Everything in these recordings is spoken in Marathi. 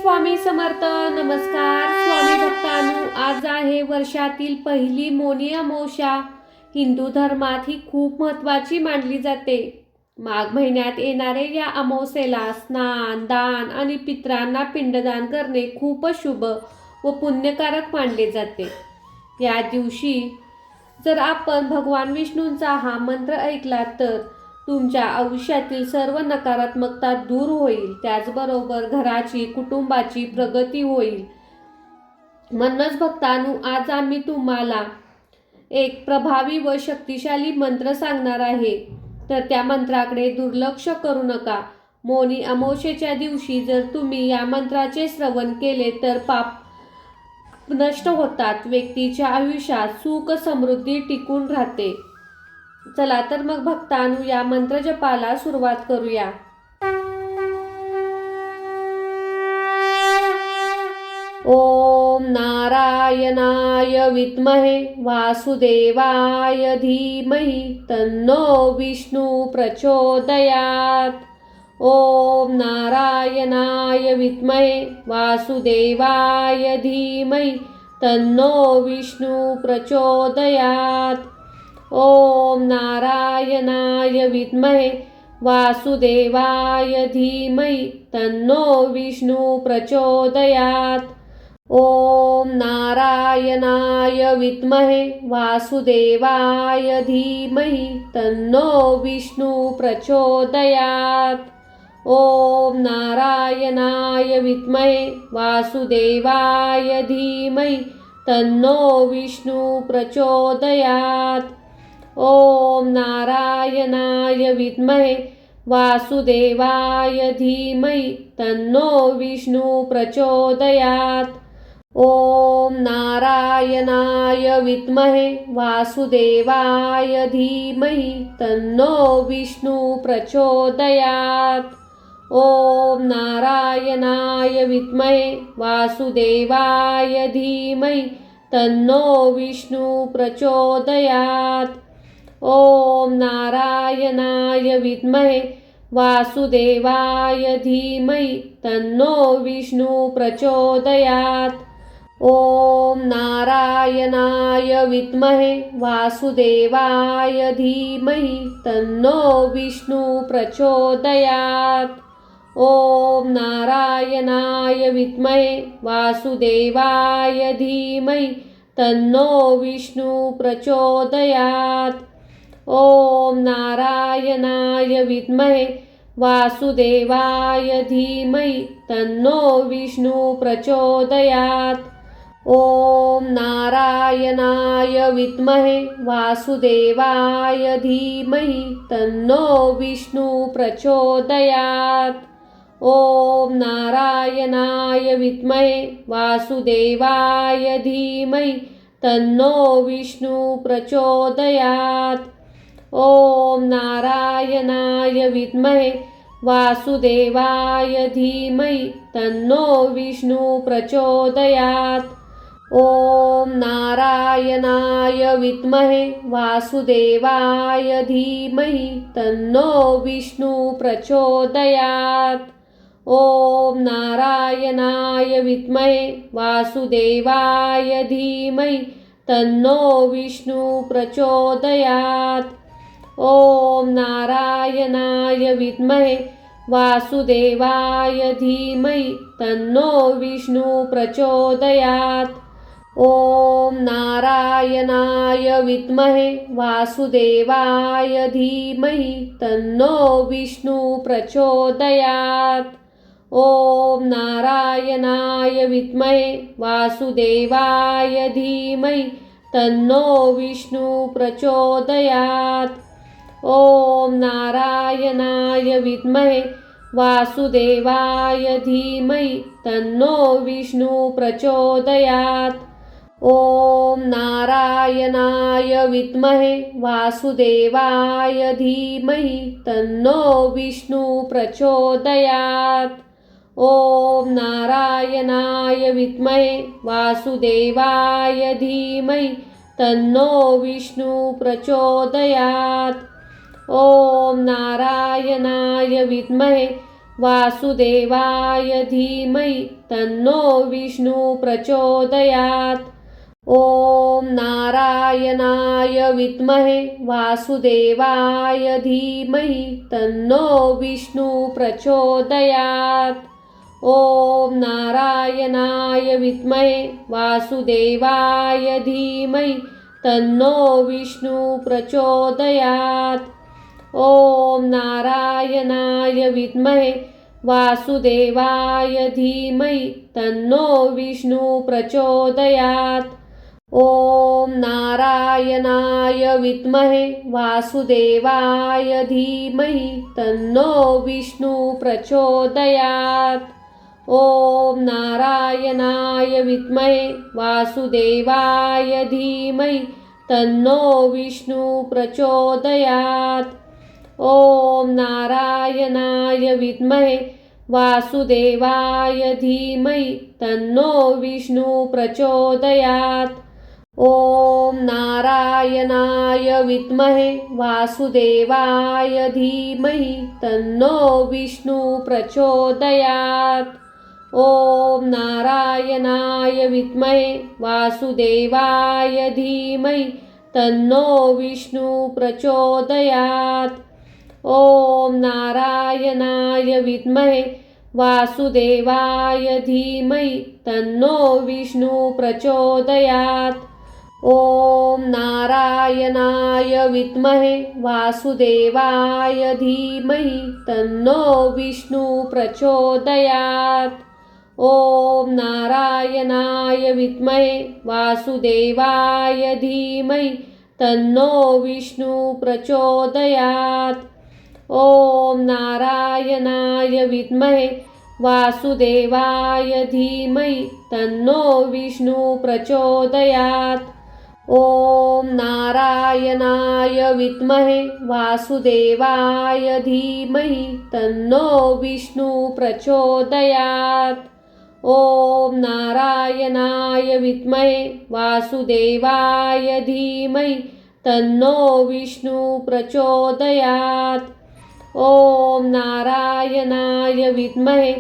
स्वामी समर्थ. नमस्कार स्वामी भक्तांनो, आज आहे वर्षातील पहिली मौनी अमावस्या. हिंदू धर्मात ही खूप महत्त्वाची मानली जाते. माघ महिन्यात येणारे या अमावस्येला स्नान, दान आणि पितरांना पिंडदान करणे खूपच शुभ व पुण्यकारक मानले जाते. या दिवशी जर आपण भगवान विष्णूंचा हा मंत्र ऐकला तर तुमच्या आयुष्यातील सर्व नकारात्मकता दूर होईल. त्याचबरोबर घराची, कुटुंबाची प्रगती होईल. म्हणूनच भक्तांनो, आज आम्ही तुम्हाला एक प्रभावी व शक्तिशाली मंत्र सांगणार आहे. तर त्या मंत्राकडे दुर्लक्ष करू नका. मौनी अमावस्येच्या दिवशी जर तुम्ही या मंत्राचे श्रवण केले तर पाप नष्ट होतात. व्यक्तीच्या आयुष्यात सुख समृद्धी टिकून राहते. चला तर मग भक्तांनो, या मंत्र जपाला सुरुवात करूया. ओम नारायणाय विद्महे वासुदेवाय धीमहि तन्नो विष्णु प्रचोदयात्. ओम नारायणाय विद्महे वासुदेवाय धीमहि तन्नो विष्णु प्रचोदयात्. ओम नारायणाय विद्महे वासुदेवाय धीमहि तन्नो विष्णु प्रचोदयात्. ओम नारायणाय विद्महे वासुदेवाय धीमहि तन्नो विष्णु प्रचोदयात्. ओम नारायणाय विद्महे वासुदेवाय धीमहि तन्नो विष्णु प्रचोदयात्. ओम नारायणाय विद्महे वासुदेवाय धीमहि तन्नो विष्णु प्रचोदयात्. ओम नारायणाय विद्महे वासुदेवाय धीमहि तन्नो विष्णु प्रचोदयात्. ओम नारायणाय विद्महे वासुदेवाय धीमहि तन्नो विष्णु प्रचोदयात्. ओम नारायणाय विद्महे वासुदेवाय धीमहि तन्नो विष्णु प्रचोदयात्. ओम नारायणाय विद्महे वासुदेवाय धीमहि तन्नो विष्णु प्रचोदयात्. ओम नारायणाय विद्महे वासुदेवाय धीमहि तन्नो विष्णु प्रचोदयात्. ओम नारायणाय विद्महे वासुदेवाय धीमहि तन्नो विष्णु प्रचोदयात्. ओम नारायणाय विद्महे वासुदेवाय धीमहि तन्नो विष्णु प्रचोदयात्. ओम नारायणाय विद्महे वासुदेवाय धीमहि तन्नो विष्णु प्रचोदयात्. ओम नारायणाय विद्महे वासुदेवाय धीमहि तन्नो विष्णु प्रचोदयात्. ओम नारायणाय विद्महे वासुदेवाय धीमहि तन्नो विष्णु प्रचोदयात्. ओम नारायणाय विद्महे वासुदेवाय धीमहि तन्नो विष्णु प्रचोदयात्. ओम नारायणाय विद्महे वासुदेवाय धीमहि तन्नो विष्णु प्रचोदयात्. ओम नारायणाय विद्महे वासुदेवाय धीमहि तन्नो विष्णु प्रचोदयात्. ओम नारायणाय विद्महे वासुदेवाय धीमहि तन्नो विष्णु प्रचोदयात्. ओम नारायणाय विद्महे वासुदेवाय धीमहि तन्नो विष्णु प्रचोदयात्. ओम नारायणाय विद्महे वासुदेवाय धीमहि तन्नो विष्णु प्रचोदयात्. ओम नारायणाय विद्महे वासुदेवाय धीमहि तन्नो विष्णु प्रचोदयात्. ओम नारायणाय विद्महे वासुदेवाय धीमहि तन्नो विष्णु प्रचोदयात्। ॐ नारायणाय विद्महे वासुदेवाय धीमहि तन्नो विष्णु प्रचोदयात्। ॐ नारायणाय विद्महे वासुदेवाय धीमहि तन्नो विष्णु प्रचोदयात्। ॐ नारायणाय विद्महे वासुदेवाय धीमहि तन्नो विष्णु प्रचोदयात्। ॐ नारायणाय विद्महे वासुदेवाय धीमहि तन्नो विष्णु प्रचोदयात्। ॐ नारायणाय विद्महे वासुदेवाय धीमहि तन्नो विष्णु प्रचोदयात्। ॐ नारायणाय विद्महे वासुदेवाय धीमहि तन्नो विष्णु प्रचोदयात्। ॐ नारायणाय विद्महे वासुदेवाय धीमहि तन्नो विष्णु प्रचोदयात्। ॐ नारायणाय विद्महे वासुदेवाय धीमहि तन्नो विष्णु प्रचोदयात्। ॐ नारायणाय विद्महे वासुदेवाय धीमहि तन्नो विष्णु प्रचोदयात्। ॐ नारायणाय विद्महे वासुदेवाय धीमहि तन्नो विष्णु प्रचोदयात्। ॐ नारायणाय विद्महे वासुदेवाय धीमहि तन्नो विष्णु प्रचोदयात्। ॐ नारायणाय विद्महे वासुदेवाय धीमहि तन्नो विष्णु प्रचोदयात्। ॐ नारायणाय विद्महे वासुदेवाय धीमहि तन्नो विष्णु प्रचोदयात्। ॐ नारायणाय विद्महे वासुदेवाय धीमहि तन्नो विष्णु प्रचोदयात्। ॐ नारायणाय विद्महे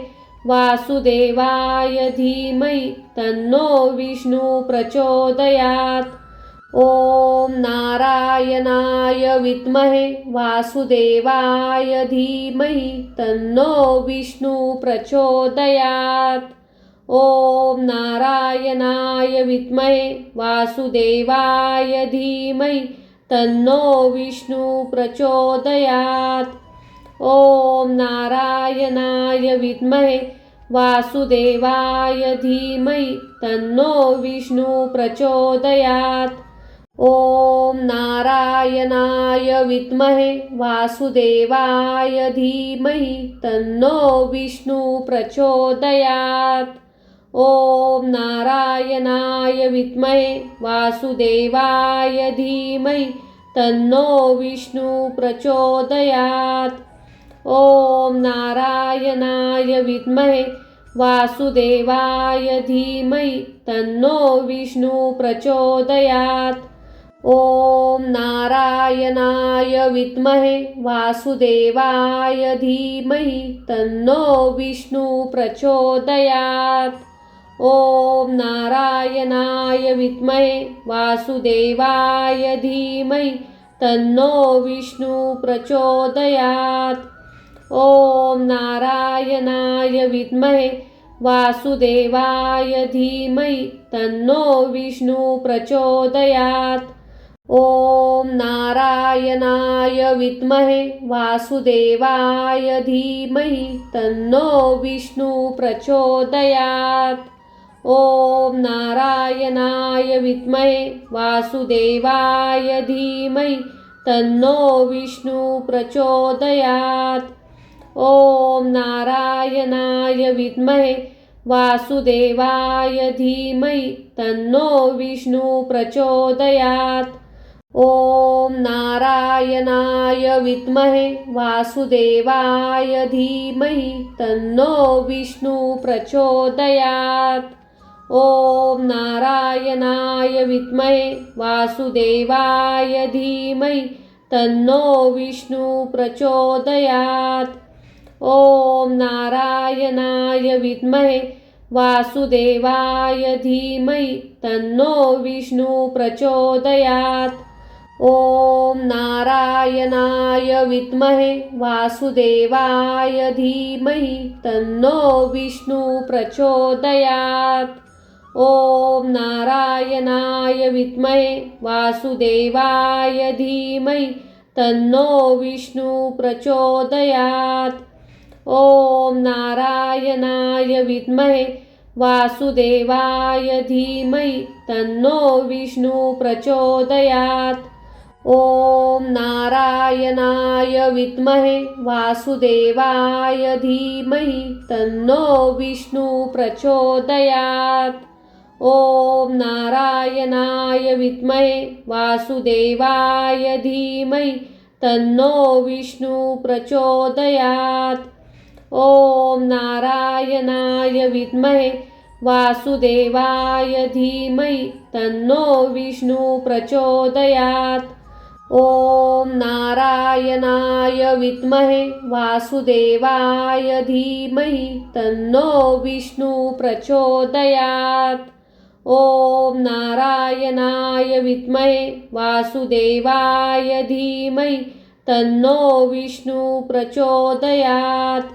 वासुदेवाय धीमहि तन्नो विष्णु प्रचोदयात्। ॐ नारायणाय विद्महे वासुदेवाय धीमहि तन्नो विष्णु प्रचोदयात्। ॐ नारायणाय विद्महे वासुदेवाय धीमहि तन्नो विष्णु प्रचोदयात्। ॐ नारायणाय विद्महे वासुदेवाय धीमहि तन्नो विष्णु प्रचोदयात्। ॐ नारायणाय विद्महे वासुदेवाय धीमहि तन्नो विष्णु प्रचोदयात्। ॐ नारायणाय विद्महे वासुदेवाय धीमहि तन्नो विष्णु प्रचोदयात्। ॐ नारायणाय विद्महे वासुदेवाय धीमहि तन्नो विष्णु प्रचोदयात्। ॐ नारायणाय विद्महे वासुदेवाय धीमहि तन्नो विष्णु प्रचोदयात्। ॐ नारायणाय विद्महे वासुदेवाय धीमहि तन्नो विष्णु प्रचोदयात्। ॐ नारायणाय विद्महे वासुदेवाय धीमहि तन्नो विष्णु प्रचोदयात्। ॐ नारायणाय विद्महे वासुदेवाय धीमहि तन्नो विष्णु प्रचोदयात्। ॐ नारायणाय विद्महे वासुदेवाय धीमहि तन्नो विष्णु प्रचोदयात्। ॐ नारायणाय विद्महे वासुदेवाय धीमहि तन्नो विष्णु प्रचोदयात्। ॐ नारायणाय विद्महे वासुदेवाय धीमहि तन्नो विष्णु प्रचोदयात्। ॐ नारायणाय विद्महे वासुदेवाय धीमहि तन्नो विष्णु प्रचोदयात्। ओम नारायणाय विद्महे वासुदेवाय धीमहि तन्नो विष्णु प्रचोदयात्। ओम नारायणाय विद्महे वासुदेवाय धीमहि तन्नो विष्णु प्रचोदयात्। ओम नारायणाय विद्महे वासुदेवाय धीमहि तन्नो विष्णु प्रचोदयात्। ओम नारायणाय विद्महे वासुदेवाय धीमहि तन्नो विष्णु प्रचोदयात्। ओम नारायणाय विद्महे वासुदेवाय धीमहि तन्नो विष्णु प्रचोदयात्। ओम नारायणाय विद्महे वासुदेवाय धीमहि तन्नो विष्णु प्रचोदयात्। ओम नारायणाय विद्महे वासुदेवाय धीमहि तन्नो विष्णु प्रचोदयात्। ओम नारायणाय विद्महे वासुदेवाय धीमहि तन्नो विष्णु प्रचोदयात्। ओम नारायणाय विद्महे वासुदेवाय धीमहि तन्नो विष्णु प्रचोदयात्।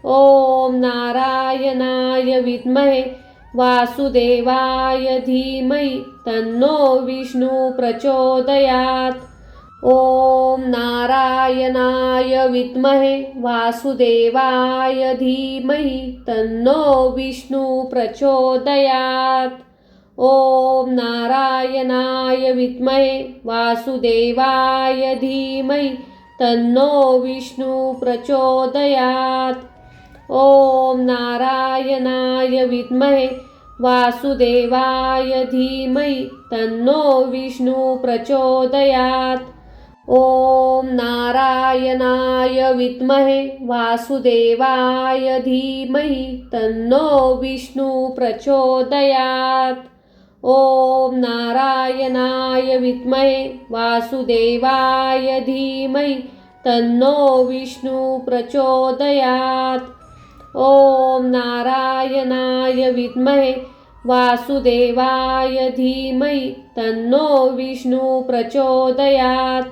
ओम नारायणाय विद्महे वासुदेवाय धीमहि तन्नो विष्णु प्रचोदयात्। ओम नारायणाय विद्महे वासुदेवाय धीमहि तन्नो विष्णु प्रचोदयात्। ओम नारायणाय विद्महे वासुदेवाय धीमहि तन्नो विष्णु प्रचोदयात्। ओम नारायणाय विद्महे वासुदेवाय धीमहि तन्नो विष्णु प्रचोदयात्। ओम नारायणाय विद्महे वासुदेवाय धीमहि तन्नो विष्णु प्रचोदयात्। ओम नारायणाय विद्महे वासुदेवाय धीमहि तन्नो विष्णु प्रचोदयात्। ओम नारायणाय विद्महे वासुदेवाय धीमहि तन्नो विष्णु प्रचोदयात्।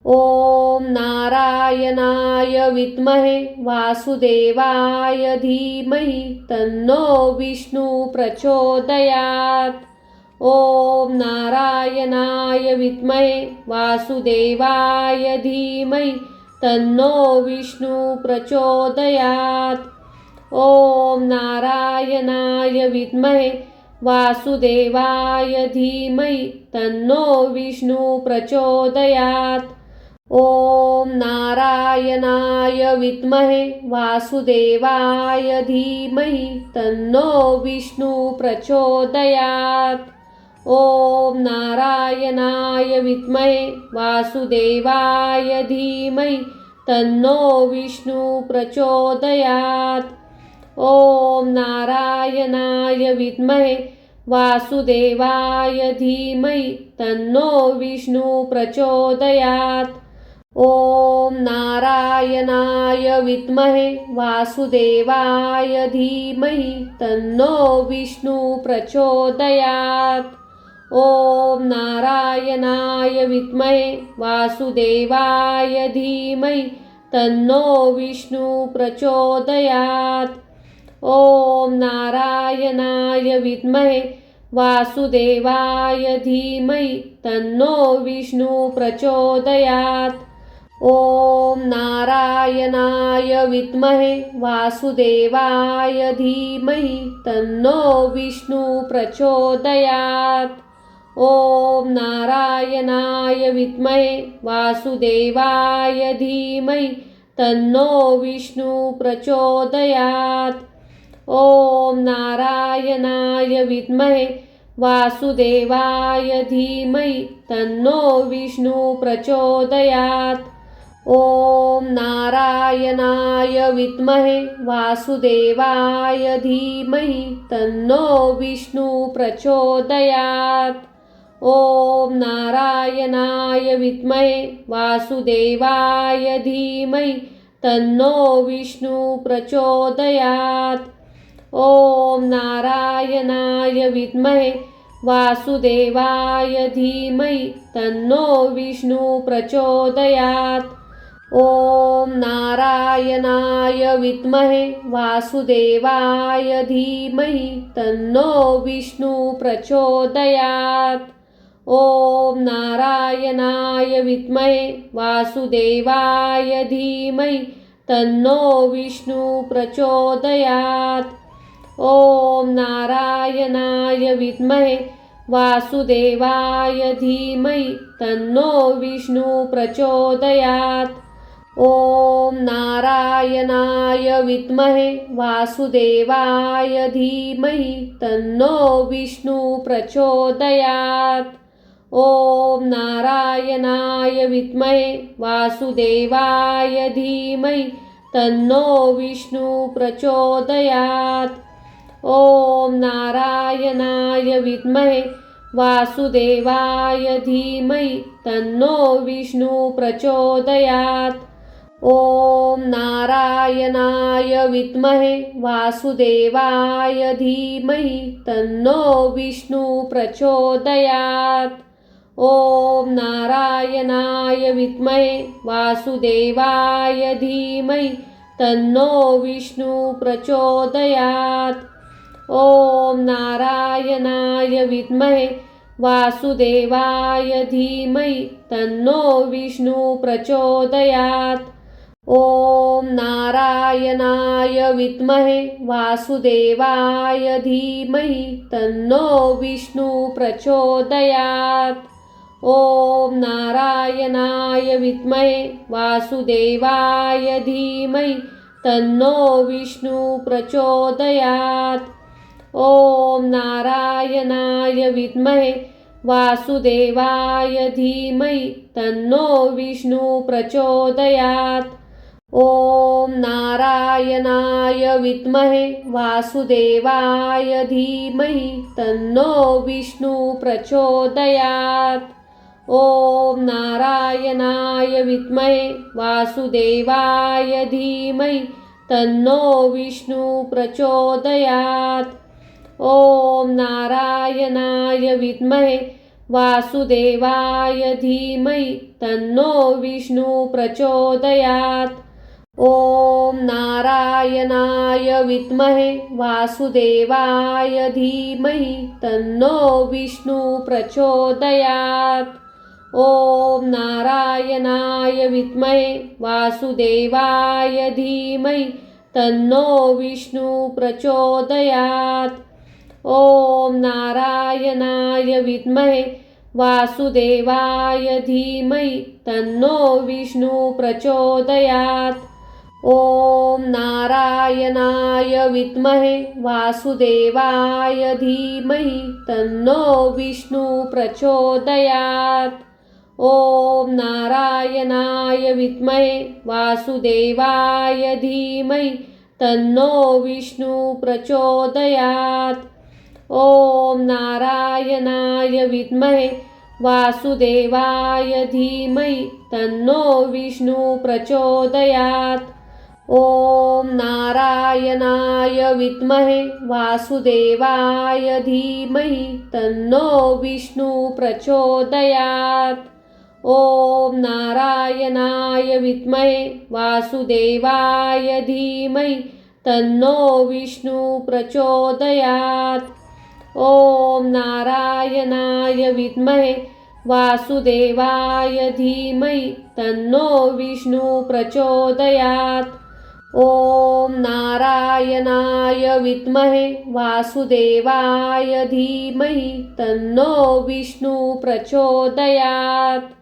ओम नारायणाय विद्महे वासुदेवाय धीमहि तन्नो विष्णु प्रचोदयात्। ओम नारायणाय विद्महे वासुदेवाय धीमहि तन्नो विष्णु प्रचोदयात्। ओम नारायणाय विद्महे वासुदेवाय धीमहि तन्नो विष्णु प्रचोदयात्। ओम नारायणाय विद्महे वासुदेवाय धीमहि तन्नो विष्णु प्रचोदयात्। ओम नारायणाय विद्महे वासुदेवाय धीमहि तन्नो विष्णु प्रचोदयात्। ओम नारायणाय विद्महे वासुदेवाय धीमहि तन्नो विष्णु प्रचोदयात्। ओम नारायणाय विद्महे वासुदेवाय धीमहि तन्नो विष्णु प्रचोदयात्। ओम नारायणाय विद्महे वासुदेवाय धीमहि तन्नो विष्णु प्रचोदयात्। ओम नारायणाय विद्महे वासुदेवाय धीमहि तन्नो विष्णु प्रचोदयात्। ओम नारायणाय विद्महे वासुदेवाय धीमहि तन्नो विष्णु प्रचोदयात्। ओम नारायणाय विद्महे वासुदेवाय धीमहि तन्नो विष्णु प्रचोदयात्। ओम नारायणाय विद्महे वासुदेवाय धीमहि तन्नो विष्णु प्रचोदयात्। ओम नारायणाय विद्महे वासुदेवाय धीमहि तन्नो विष्णु प्रचोदयात्। ओम नारायणाय विद्महे वासुदेवाय धीमहि तन्नो विष्णु प्रचोदयात्। ओम नारायणाय विद्महे वासुदेवाय धीमहि तन्नो विष्णु प्रचोदयात्। ओम नारायणाय विद्महे वासुदेवाय धीमहि तन्नो विष्णु प्रचोदयात्। ओम नारायणाय विद्महे वासुदेवाय धीमहि तन्नो विष्णु प्रचोदयात्। ओम नारायणाय विद्महे वासुदेवाय धीमहि तन्नो विष्णु प्रचोदयात्। ओम नारायणाय विद्महे वासुदेवाय धीमहि तन्नो विष्णु प्रचोदयात्। ओम नारायणाय विद्महे वासुदेवाय धीमहि तन्नो विष्णु प्रचोदयात्। ओम नारायणाय विद्महे वासुदेवाय धीमहि तन्नो विष्णु प्रचोदयात्। ओम नारायणाय विद्महे वासुदेवाय धीमहि तन्नो विष्णु प्रचोदयात्। ओम नारायणाय विद्महे वासुदेवाय धीमहि तन्नो विष्णु प्रचोदयात्। ओम नारायणाय विद्महे वासुदेवाय धीमहि तन्नो विष्णु प्रचोदयात्। ओम नारायणाय विद्महे वासुदेवाय धीमहि तन्नो विष्णु प्रचोदयात्। ओम नारायणाय विद्महे वासुदेवाय धीमहि तन्नो विष्णु प्रचोदयात्। ओम नारायणाय विद्महे वासुदेवाय धीमहि तन्नो विष्णु प्रचोदयात्। ओम नारायणाय विद्महे वासुदेवाय धीमहि तन्नो विष्णु प्रचोदयात्। ओम नारायणाय विद्महे वासुदेवाय धीमहि तन्नो विष्णु प्रचोदयात्। ओम नारायणाय विद्महे वासुदेवाय धीमहि तन्नो विष्णु प्रचोदयात्। ओम नारायणाय विद्महे वासुदेवाय धीमहि तन्नो विष्णु प्रचोदयात्। ओम नारायणाय विद्महे वासुदेवाय धीमहि तन्नो विष्णु प्रचोदयात्। ओम नारायणाय विद्महे वासुदेवाय धीमहि तन्नो विष्णु प्रचोदयात्। ओम नारायणाय विद्महे वासुदेवाय धीमहि तन्नो विष्णु प्रचोदयात्। ओम नारायणाय विद्महे वासुदेवाय धीमहि तन्नो विष्णु प्रचोदयात्। ओम नारायणाय विद्महे वासुदेवाय धीमहि तन्नो विष्णु प्रचोदयात्। ओम नारायणाय विद्महे वासुदेवाय धीमहि तन्नो विष्णु प्रचोदयात्। ओम नारायणाय विद्महे वासुदेवाय धीमहि तन्नो विष्णु प्रचोदयात्। ओम नारायणाय विद्महे वासुदेवाय धीमहि तन्नो विष्णु प्रचोदयात्। ओम नारायणाय विद्महे वासुदेवाय धीमहि तन्नो विष्णु प्रचोदयात्।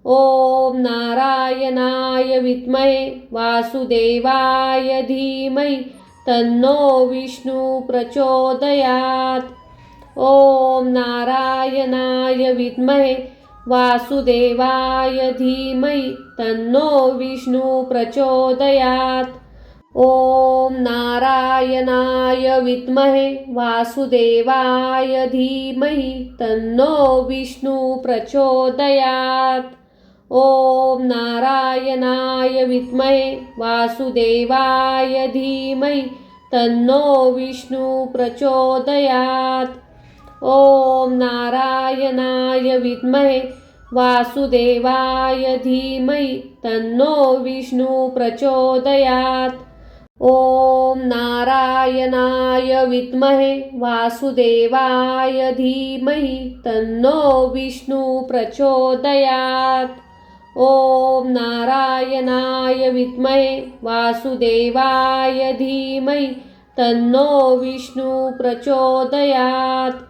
ओम नारायणाय विद्महे वासुदेवाय धीमहि तन्नो विष्णु प्रचोदयात्। ओम नारायणाय विद्महे वासुदेवाय धीमहि तन्नो विष्णु प्रचोदयात्। ओम नारायणाय विद्महे वासुदेवाय धीमहि तन्नो विष्णु प्रचोदयात्। ओम नारायणाय विद्महे वासुदेवाय धीमहि तन्नो विष्णु प्रचोदयात्। ओम नारायणाय विद्महे वासुदेवाय धीमहि तन्नो विष्णु प्रचोदयात्। ओम नारायणाय विद्महे वासुदेवाय धीमहि तन्नो विष्णु प्रचोदयात्। ओम नारायणाय विद्महे वासुदेवाय धीमहि तन्नो विष्णु प्रचोदयात्।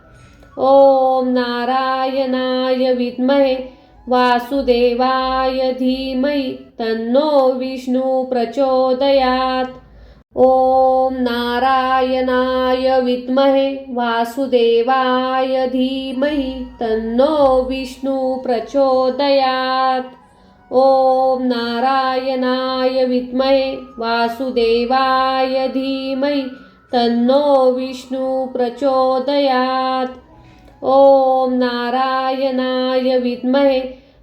ओम नारायणाय विद्महे वासुदेवाय धीमहि तन्नो विष्णु प्रचोदयात्। ओम नारायणाय विद्महे वासुदेवाय धीमहि तन्नो विष्णु प्रचोदयात्। ओम नारायणाय विद्महे वासुदेवाय धीमहि तन्नो विष्णु प्रचोदयात्। ओम नारायणाय विद्महे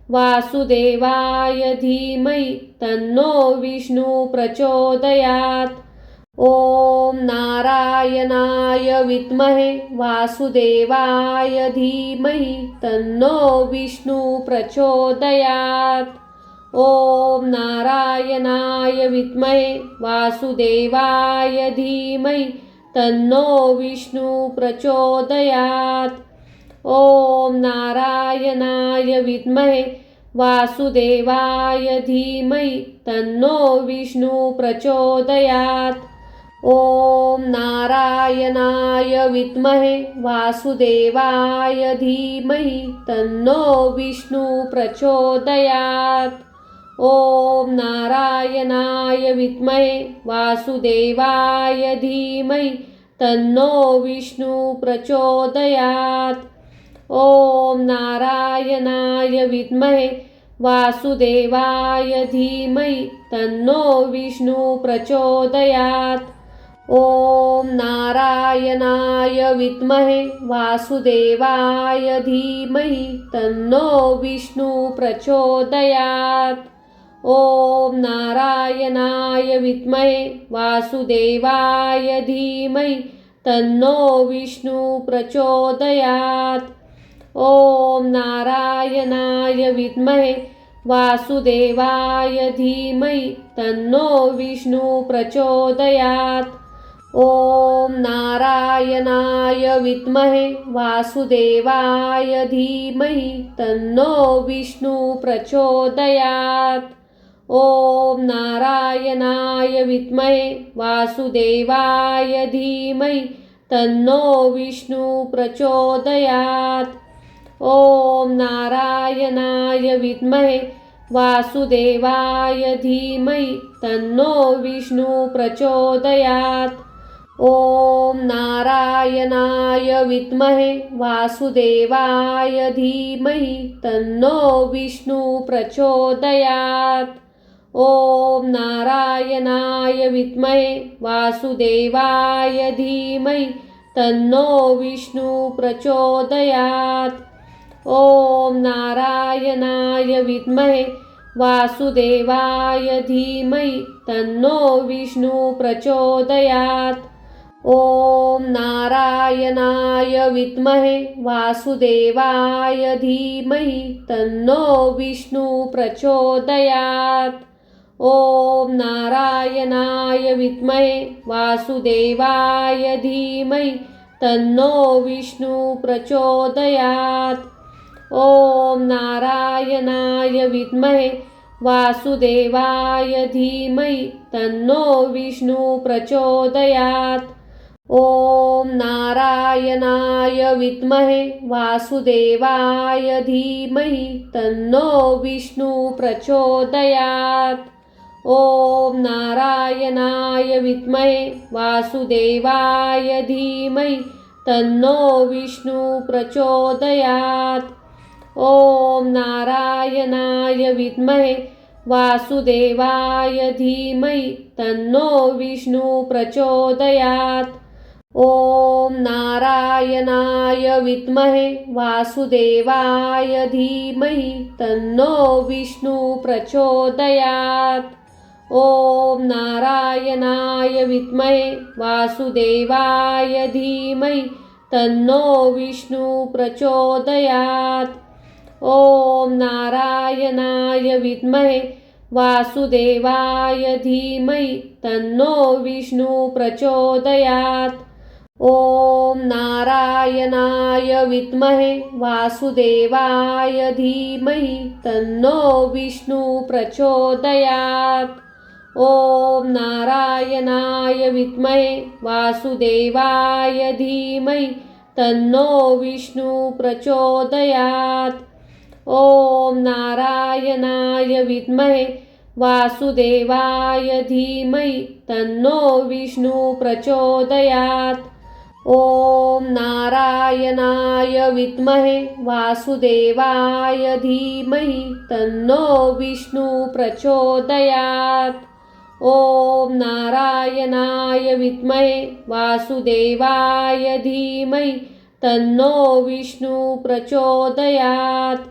वासुदेवाय धीमहि तन्नो विष्णु प्रचोदयात्। ओम नारायणाय विद्महे वासुदेवाय धीमहि तन्नो विष्णु प्रचोदयात्। ओम नारायणाय विद्महे वासुदेवाय धीमहि तन्नो विष्णु प्रचोदयात्। ओम नारायणाय विद्महे वासुदेवाय धीमहि तन्नो विष्णु प्रचोदयात्। ओम नारायणाय विद्महे वासुदेवाय धीमहि तन्नो विष्णु प्रचोदयात्। ओम नारायणाय विद्महे वासुदेवाय धीमहि तन्नो विष्णु प्रचोदयात्। ओम नारायणाय विद्महे वासुदेवाय धीमहि तन्नो विष्णु प्रचोदयात्। ओम नारायणाय विद्महे वासुदेवाय धीमहि तन्नो विष्णु प्रचोदयात्। ओम नारायणाय विद्महे वासुदेवाय धीमहि तन्नो विष्णु प्रचोदयात्। ओम नारायणाय विद्महे वासुदेवाय धीमहि तन्नो विष्णु प्रचोदयात्। ओम नारायणाय विद्महे वासुदेवाय धीमहि तन्नो विष्णु प्रचोदयात्। ओम नारायणाय विद्महे वासुदेवाय धीमहि तन्नो विष्णु प्रचोदयात्। ओम नारायणाय विद्महे वासुदेवाय धीमहि तन्नो विष्णु प्रचोदयात्। ओम नारायणाय विद्महे वासुदेवाय धीमहि तन्नो विष्णु प्रचोदयात्। ओम नारायणाय विद्महे वासुदेवाय धीमहि तन्नो विष्णु प्रचोदयात्। ओम नारायणाय विद्महे वासुदेवाय धीमहि तन्नो विष्णु प्रचोदयात्। ओम नारायणाय विद्महे वासुदेवाय धीमहि तन्नो विष्णु प्रचोदयात्। ओम नारायणाय विद्महे वासुदेवाय धीमहि तन्नो विष्णु प्रचोदयात्। ओम नारायणाय विद्महे वासुदेवाय धीमहि तन्नो विष्णु प्रचोदयात्। ओम नारायणाय विद्महे वासुदेवाय धीमहि तन्नो विष्णु प्रचोदयात्। ओम नारायणाय विद्महे वासुदेवाय धीमहि तन्नो विष्णु प्रचोदयात्। ओम नारायणाय विद्महे वासुदेवाय धीमहि तन्नो विष्णु प्रचोदयात्। ओम नारायणाय विद्महे वासुदेवाय धीमहि तन्नो विष्णु प्रचोदयात्। ओम नारायणाय विद्महे वासुदेवाय धीमहि तन्नो विष्णु प्रचोदयात्। ओम नारायणाय विद्महे वासुदेवाय धीमहि तन्नो विष्णु प्रचोदयात्। ओम नारायणाय विद्महे वासुदेवाय धीमहि तन्नो विष्णु प्रचोदयात्। ओम नारायणाय विद्महे वासुदेवाय धीमहि तन्नो विष्णु प्रचोदयात्। ओम नारायणाय विद्महे वासुदेवाय धीमहि तन्नो विष्णु प्रचोदयात्। ओम नारायणाय विद्महे वासुदेवाय धीमहि तन्नो विष्णु प्रचोदयात्। ओम नारायणाय विद्महे वासुदेवाय धीमहि तन्नो विष्णु प्रचोदयात्।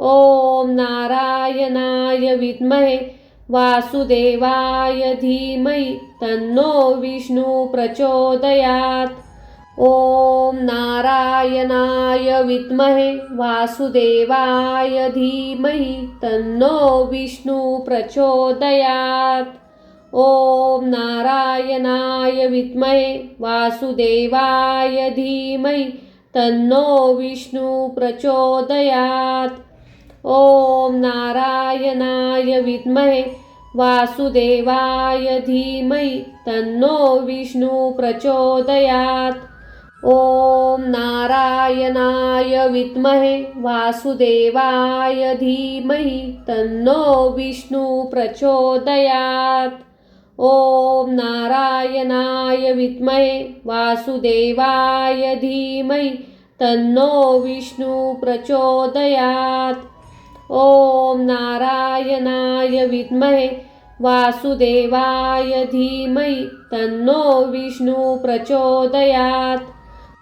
ओम नारायणाय विद्महे वासुदेवाय धीमहि तन्नो विष्णु प्रचोदयात्। ओम नारायणाय विद्महे वासुदेवाय धीमहि तन्नो विष्णु प्रचोदयात्। ओम नारायणाय विद्महे वासुदेवाय धीमहि तन्नो विष्णु प्रचोदयात्। ओम नारायणाय विद्महे वासुदेवाय धीमहि तन्नो विष्णु प्रचोदयात्। ओम नारायणाय विद्महे वासुदेवाय धीमहि तन्नो विष्णु प्रचोदयात्। ओम नारायणाय विद्महे वासुदेवाय धीमहि तन्नो विष्णु प्रचोदयात्। ओम नारायणाय विद्महे वासुदेवाय धीमहि तन्नो विष्णु प्रचोदयात्।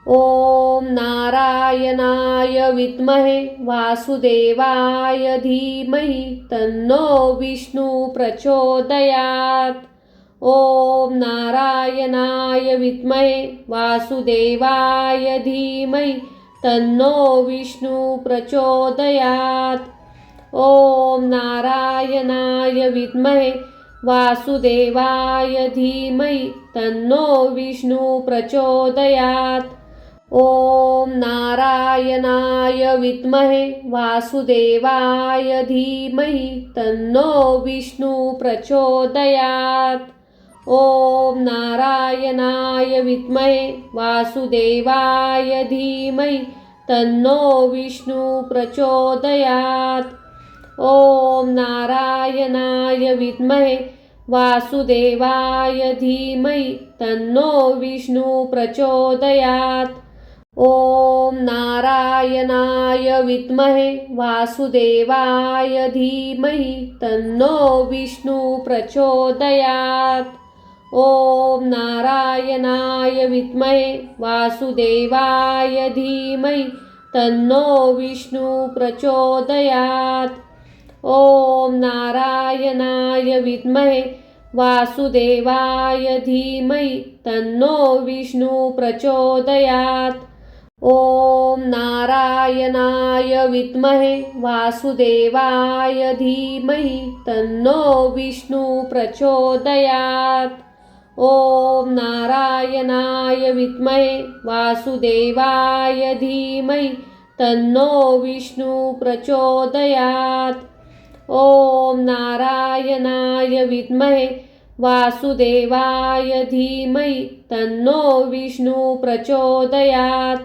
ओम नारायणाय विद्महे वासुदेवाय धीमहि तन्नो विष्णु प्रचोदयात्। ओम नारायणाय विद्महे वासुदेवाय धीमहि तन्नो विष्णु प्रचोदयात्। ओम नारायणाय विद्महे वासुदेवाय धीमहि तन्नो विष्णु प्रचोदयात्। ओम नारायणाय विद्महे वासुदेवाय धीमहि तन्नो विष्णु प्रचोदयात्। ओम नारायणाय विद्महे वासुदेवाय धीमहि तन्नो विष्णु प्रचोदयात्। ओम नारायणाय विद्महे वासुदेवाय धीमहि तन्नो विष्णु प्रचोदयात्। ओम नारायणाय विद्महे वासुदेवाय धीमहि तन्नो विष्णु प्रचोदयात्। ओम नारायणाय विद्महे वासुदेवाय धीमहि तन्नो विष्णु प्रचोदयात्। ओम नारायणाय विद्महे वासुदेवाय धीमहि तन्नो विष्णु प्रचोदयात्। ओम नारायणाय विद्महे वासुदेवाय धीमहि तन्नो विष्णु प्रचोदयात्। ओम नारायणाय विद्महे वासुदेवाय धीमहि तन्नो विष्णु प्रचोदयात्। ओम नारायणाय विद्महे वासुदेवाय धीमहि तन्नो विष्णु प्रचोदयात्।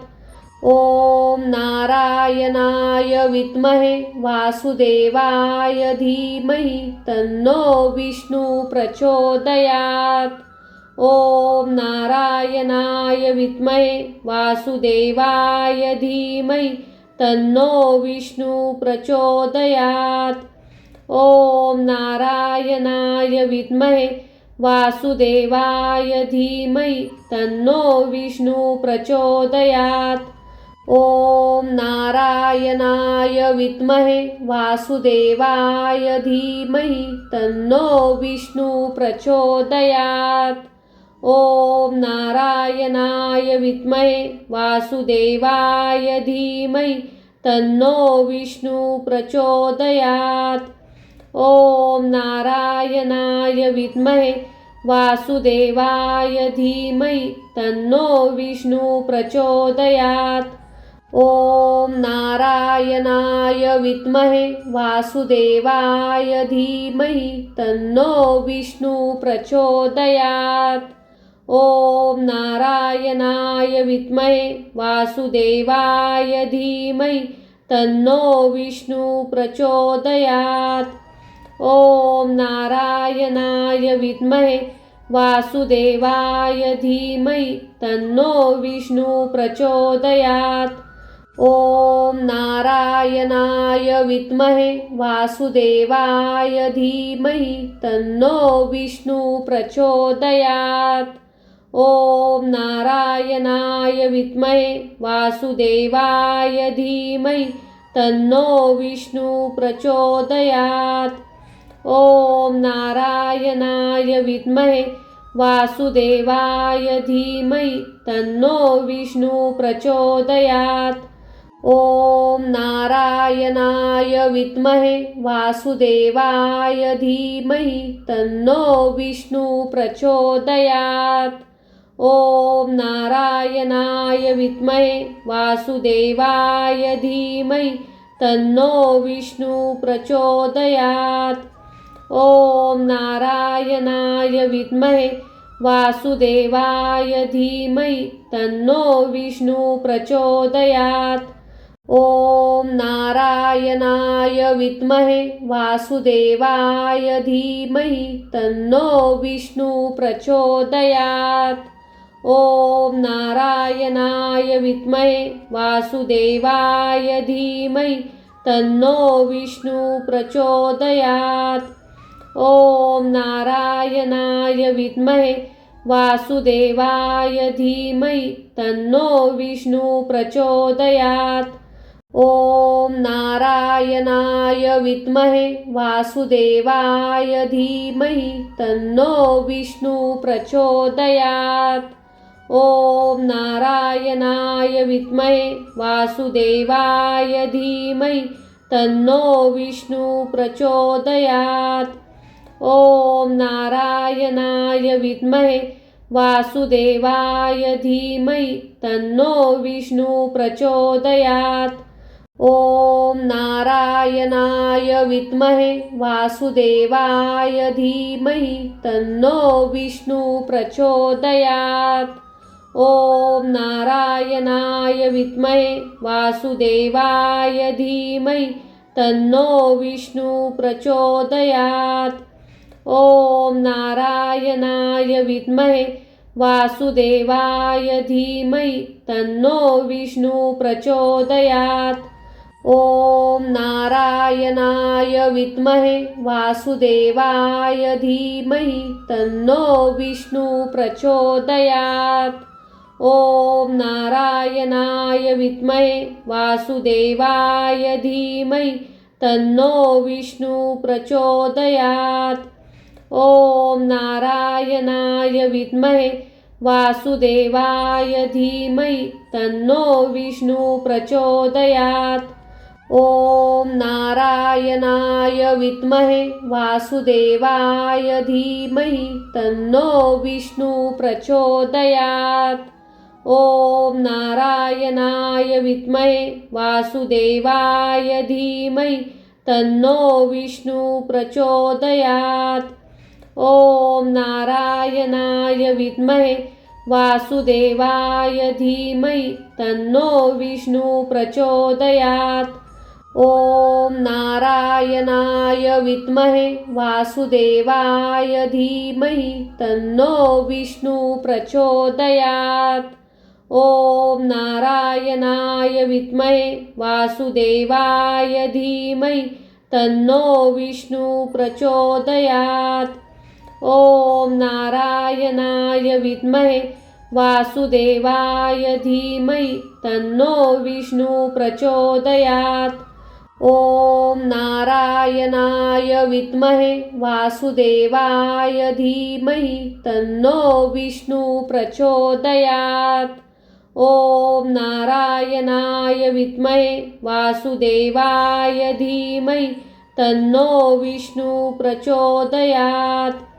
ओम नारायणाय विद्महे वासुदेवाय धीमहि तन्नो विष्णु प्रचोदयात्। ओम नारायणाय विद्महे वासुदेवाय धीमहि तन्नो विष्णु प्रचोदयात्। ओम नारायणाय विद्महे वासुदेवाय धीमहि तन्नो विष्णु प्रचोदयात्। ओम नारायणाय विद्महे वासुदेवाय धीमहि तन्नो विष्णु प्रचोदयात्। ओम नारायणाय विद्महे वासुदेवाय धीमहि तन्नो विष्णु प्रचोदयात्। ओम नारायणाय विद्महे वासुदेवाय धीमहि तन्नो विष्णु प्रचोदयात्। ओम नारायणाय विद्महे वासुदेवाय धीमहि तन्नो विष्णु प्रचोदयात्। ओम नारायणाय विद्महे वासुदेवाय धीमहि तन्नो विष्णु प्रचोदयात्। ओम नारायणाय विद्महे वासुदेवाय धीमहि तन्नो विष्णु प्रचोदयात्। ओम नारायणाय विद्महे वासुदेवाय धीमहि तन्नो विष्णु प्रचोदयात्। ओम नारायणाय विद्महे वासुदेवाय धीमहि तन्नो विष्णु प्रचोदयात्। ओम नारायणाय विद्महे वासुदेवाय धीमहि तन्नो विष्णु प्रचोदयात्। ओम नारायणाय विद्महे वासुदेवाय धीमहि तन्नो विष्णु प्रचोदयात्। ओम नारायणाय विद्महे वासुदेवाय धीमहि तन्नो विष्णु प्रचोदयात्। ओम नारायणाय विद्महे वासुदेवाय धीमहि तन्नो विष्णु प्रचोदयात्। ओम नारायणाय विद्महे वासुदेवाय धीमहि तन्नो विष्णु प्रचोदयात्। ओम नारायणाय विद्महे वासुदेवाय धीमहि तन्नो विष्णु प्रचोदयात्। ओम नारायणाय विद्महे वासुदेवाय धीमहि तन्नो विष्णु प्रचोदयात्। ओम नारायणाय विद्महे वासुदेवाय धीमहि तन्नो विष्णु प्रचोदयात्। ओम नारायणाय विद्महे वासुदेवाय धीमहि तन्नो विष्णु प्रचोदयात्। ओम नारायणाय विद्महे वासुदेवाय धीमहि तन्नो विष्णु प्रचोदयात्। ओम नारायणाय विद्महे वासुदेवाय धीमहि तन्नो विष्णु प्रचोदयात्। ओम नारायणाय विद्महे वासुदेवाय धीमहि तन्नो विष्णु प्रचोदयात्। ओम नारायणाय विद्महे वासुदेवाय धीमहि तन्नो विष्णु प्रचोदयात्। ओम नारायणाय विद्महे वासुदेवाय धीमहि तन्नो विष्णु प्रचोदयात्। ओम नारायणाय विद्महे वासुदेवाय धीमहि तन्नो विष्णु प्रचोदयात्। ओम नारायणाय विद्महे वासुदेवाय धीमहि तन्नो विष्णु प्रचोदयात्। ओम नारायणाय विद्महे वासुदेवाय धीमहि तन्नो विष्णु प्रचोदयात्। ओम नारायणाय विद्महे वासुदेवाय धीमहि तन्नो विष्णु प्रचोदयात्। ओम नारायणाय विद्महे वासुदेवाय धीमहि तन्नो विष्णु प्रचोदयात्। ओम नारायणाय विद्महे वासुदेवाय धीमहि तन्नो विष्णु प्रचोदयात्। ओम नारायणाय विद्महे वासुदेवाय धीमहि तन्नो विष्णु प्रचोदयात्। ओम नारायणाय विद्महे वासुदेवाय धीमहि तन्नो विष्णु प्रचोदयात्। ओम नारायणाय विद्महे वासुदेवाय धीमहि तन्नो विष्णु प्रचोदयात्। ओम नारायणाय विद्महे वासुदेवाय धीमहि तन्नो विष्णु प्रचोदयात्।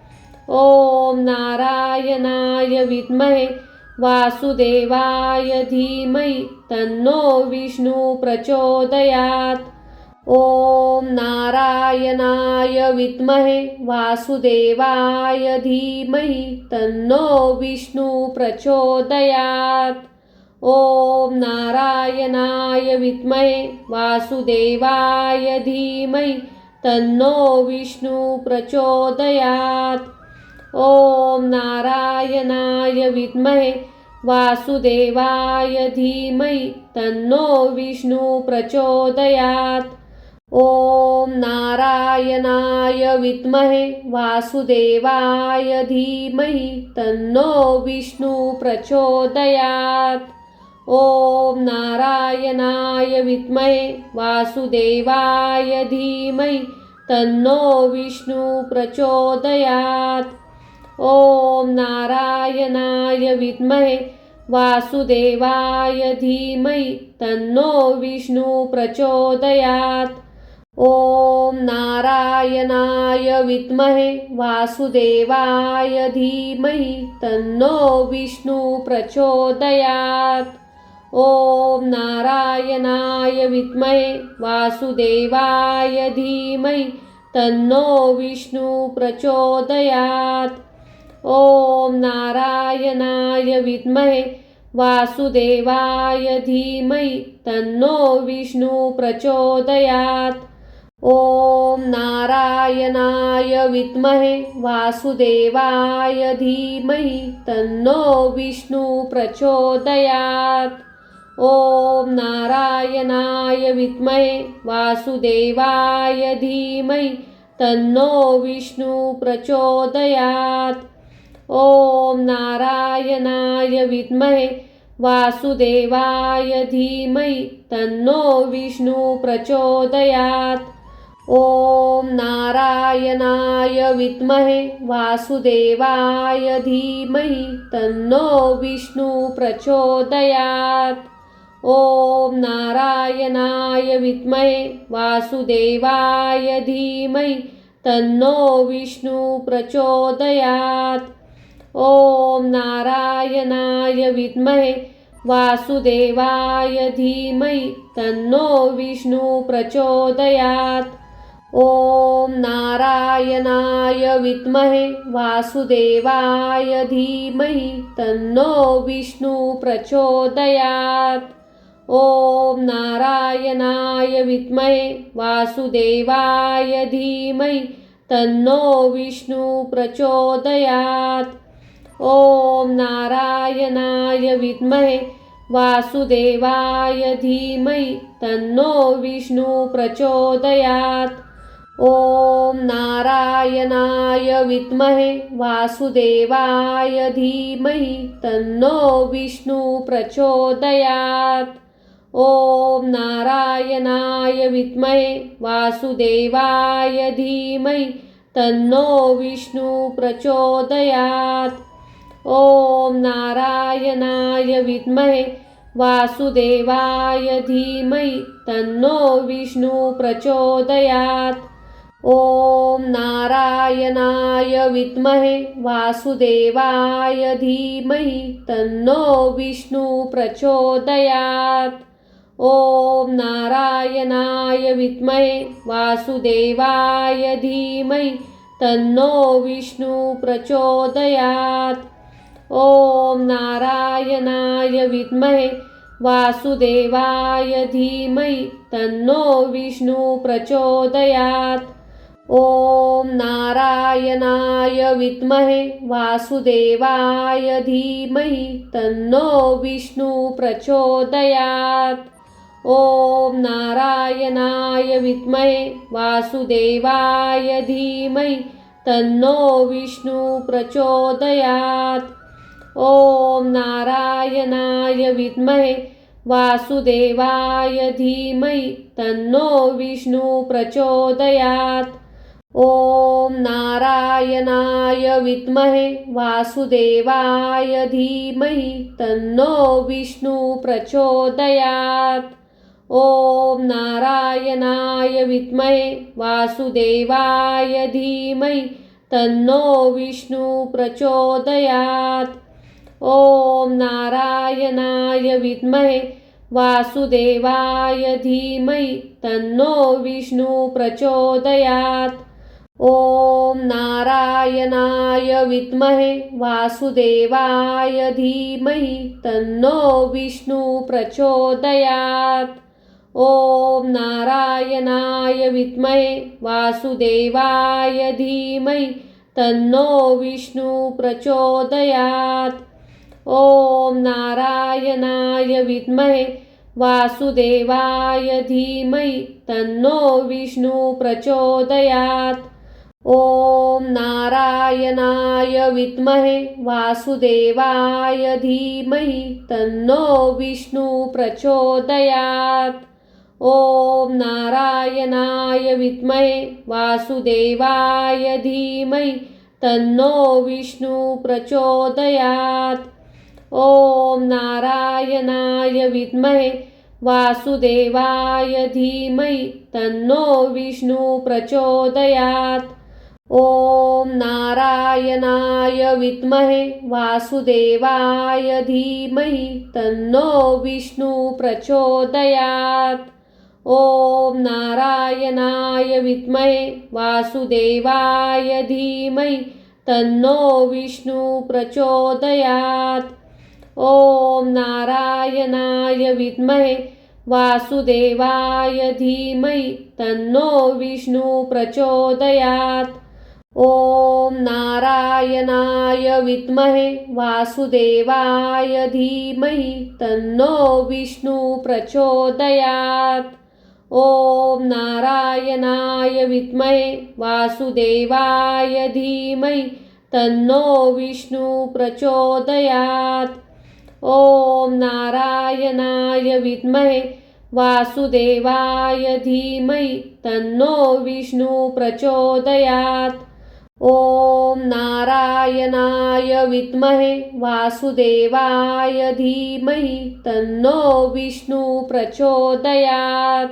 ओम नारायणाय विद्महे वासुदेवाय धीमहि तन्नो विष्णु प्रचोदयात्। ओम नारायणाय विद्महे वासुदेवाय धीमहि तन्नो विष्णु प्रचोदयात्। ओम नारायणाय विद्महे वासुदेवाय धीमहि तन्नो विष्णु प्रचोदयात्। ओम नारायणाय विद्महे वासुदेवाय धीमहि तन्नो विष्णु प्रचोदयात्। ओम नारायणाय विद्महे वासुदेवाय धीमहि तन्नो विष्णु प्रचोदयात्। ओम नारायणाय विद्महे वासुदेवाय धीमहि तन्नो विष्णु प्रचोदयात्। ओम नारायणाय विद्महे वासुदेवाय धीमहि तन्नो विष्णु प्रचोदयात्। ओम नारायणाय विद्महे वासुदेवाय धीमहि तन्नो विष्णु प्रचोदयात्। ओम नारायणाय विद्महे वासुदेवाय धीमहि तन्नो विष्णु प्रचोदयात्। ओम नारायणाय विद्महे वासुदेवाय धीमहि तन्नो विष्णु प्रचोदयात्। ओम नारायणाय विद्महे वासुदेवाय धीमहि तन्नो विष्णु प्रचोदयात्। ओम नारायणाय विद्महे वासुदेवाय धीमहि तन्नो विष्णु प्रचोदयात्। ओम नारायणाय विद्महे वासुदेवाय धीमहि तन्नो विष्णु प्रचोदयात्। ओम नारायणाय विद्महे वासुदेवाय धीमहि तन्नो विष्णु प्रचोदयात्। ओम नारायणाय विद्महे वासुदेवाय धीमहि तन्नो विष्णु प्रचोदयात्। ओम नारायणाय विद्महे वासुदेवाय धीमहि तन्नो विष्णु प्रचोदयात्। ओम नारायणाय विद्महे वासुदेवाय धीमहि तन्नो विष्णु प्रचोदयात्। ओम नारायणाय विद्महे वासुदेवाय धीमहि तन्नो विष्णु प्रचोदयात्। ओम नारायणाय विद्महे वासुदेवाय धीमहि तन्नो विष्णु प्रचोदयात्। ओम नारायणाय विद्महे वासुदेवाय धीमहि तन्नो विष्णु प्रचोदयात्। ओम नारायणाय विद्महे वासुदेवाय धीमहि तन्नो विष्णु प्रचोदयात्। ओम नारायणाय विद्महे वासुदेवाय धीमहि तन्नो विष्णु प्रचोदयात्। ओम नारायणाय विद्महे वासुदेवाय धीमहि तन्नो विष्णु प्रचोदयात्। ओम नारायणाय विद्महे वासुदेवाय धीमहि तन्नो विष्णु प्रचोदयात्। ओम नारायणाय विद्महे वासुदेवाय धीमहि तन्नो विष्णु प्रचोदयात्। ओम नारायणाय विद्महे वासुदेवाय धीमहि तन्नो विष्णु प्रचोदयात्। ओम नारायणाय विद्महे वासुदेवाय धीमहि तन्नो विष्णु प्रचोदयात्। ओम नारायणाय विद्महे वासुदेवाय धीमहि तन्नो विष्णु प्रचोदयात्। ओम नारायणाय विद्महे वासुदेवाय धीमहि तन्नो विष्णु प्रचोदयात्। ओम नारायणाय विद्महे वासुदेवाय धीमहि तन्नो विष्णु प्रचोदयात्। ओम नारायणाय विद्महे वासुदेवाय धीमहि तन्नो विष्णु प्रचोदयात्। ओम नारायणाय विद्महे वासुदेवाय धीमहि तन्नो विष्णु प्रचोदयात्। ओम नारायणाय विद्महे वासुदेवाय धीमहि तन्नो विष्णु प्रचोदयात्। ओम नारायणाय विद्महे वासुदेवाय धीमहि तन्नो विष्णु प्रचोदयात्। ओम नारायणाय विद्महे वासुदेवाय धीमहि तन्नो विष्णु प्रचोदयात्। ओम नारायणाय विद्महे वासुदेवाय धीमहि तन्नो विष्णु प्रचोदयात्। ओम नारायणाय विद्महे वासुदेवाय धीमहि तन्नो विष्णु प्रचोदयात्। ओम नारायणाय विद्महे वासुदेवाय धीमहि तन्नो विष्णु प्रचोदयात्। ओम नारायणाय विद्महे वासुदेवाय धीमहि तन्नो विष्णु प्रचोदयात्। ओम नारायणाय विद्महे वासुदेवाय धीमहि तन्नो विष्णु प्रचोदयात्। ओम नारायणाय विद्महे वासुदेवाय धीमहि तन्नो विष्णु प्रचोदयात्। ओम नारायणाय विद्महे वासुदेवाय धीमहि तन्नो विष्णु प्रचोदयात्। ओम नारायणाय विद्महे वासुदेवाय धीमहि तन्नो विष्णु प्रचोदयात्। ओम नारायणाय विद्महे वासुदेवाय धीमहि तन्नो विष्णु प्रचोदयात्।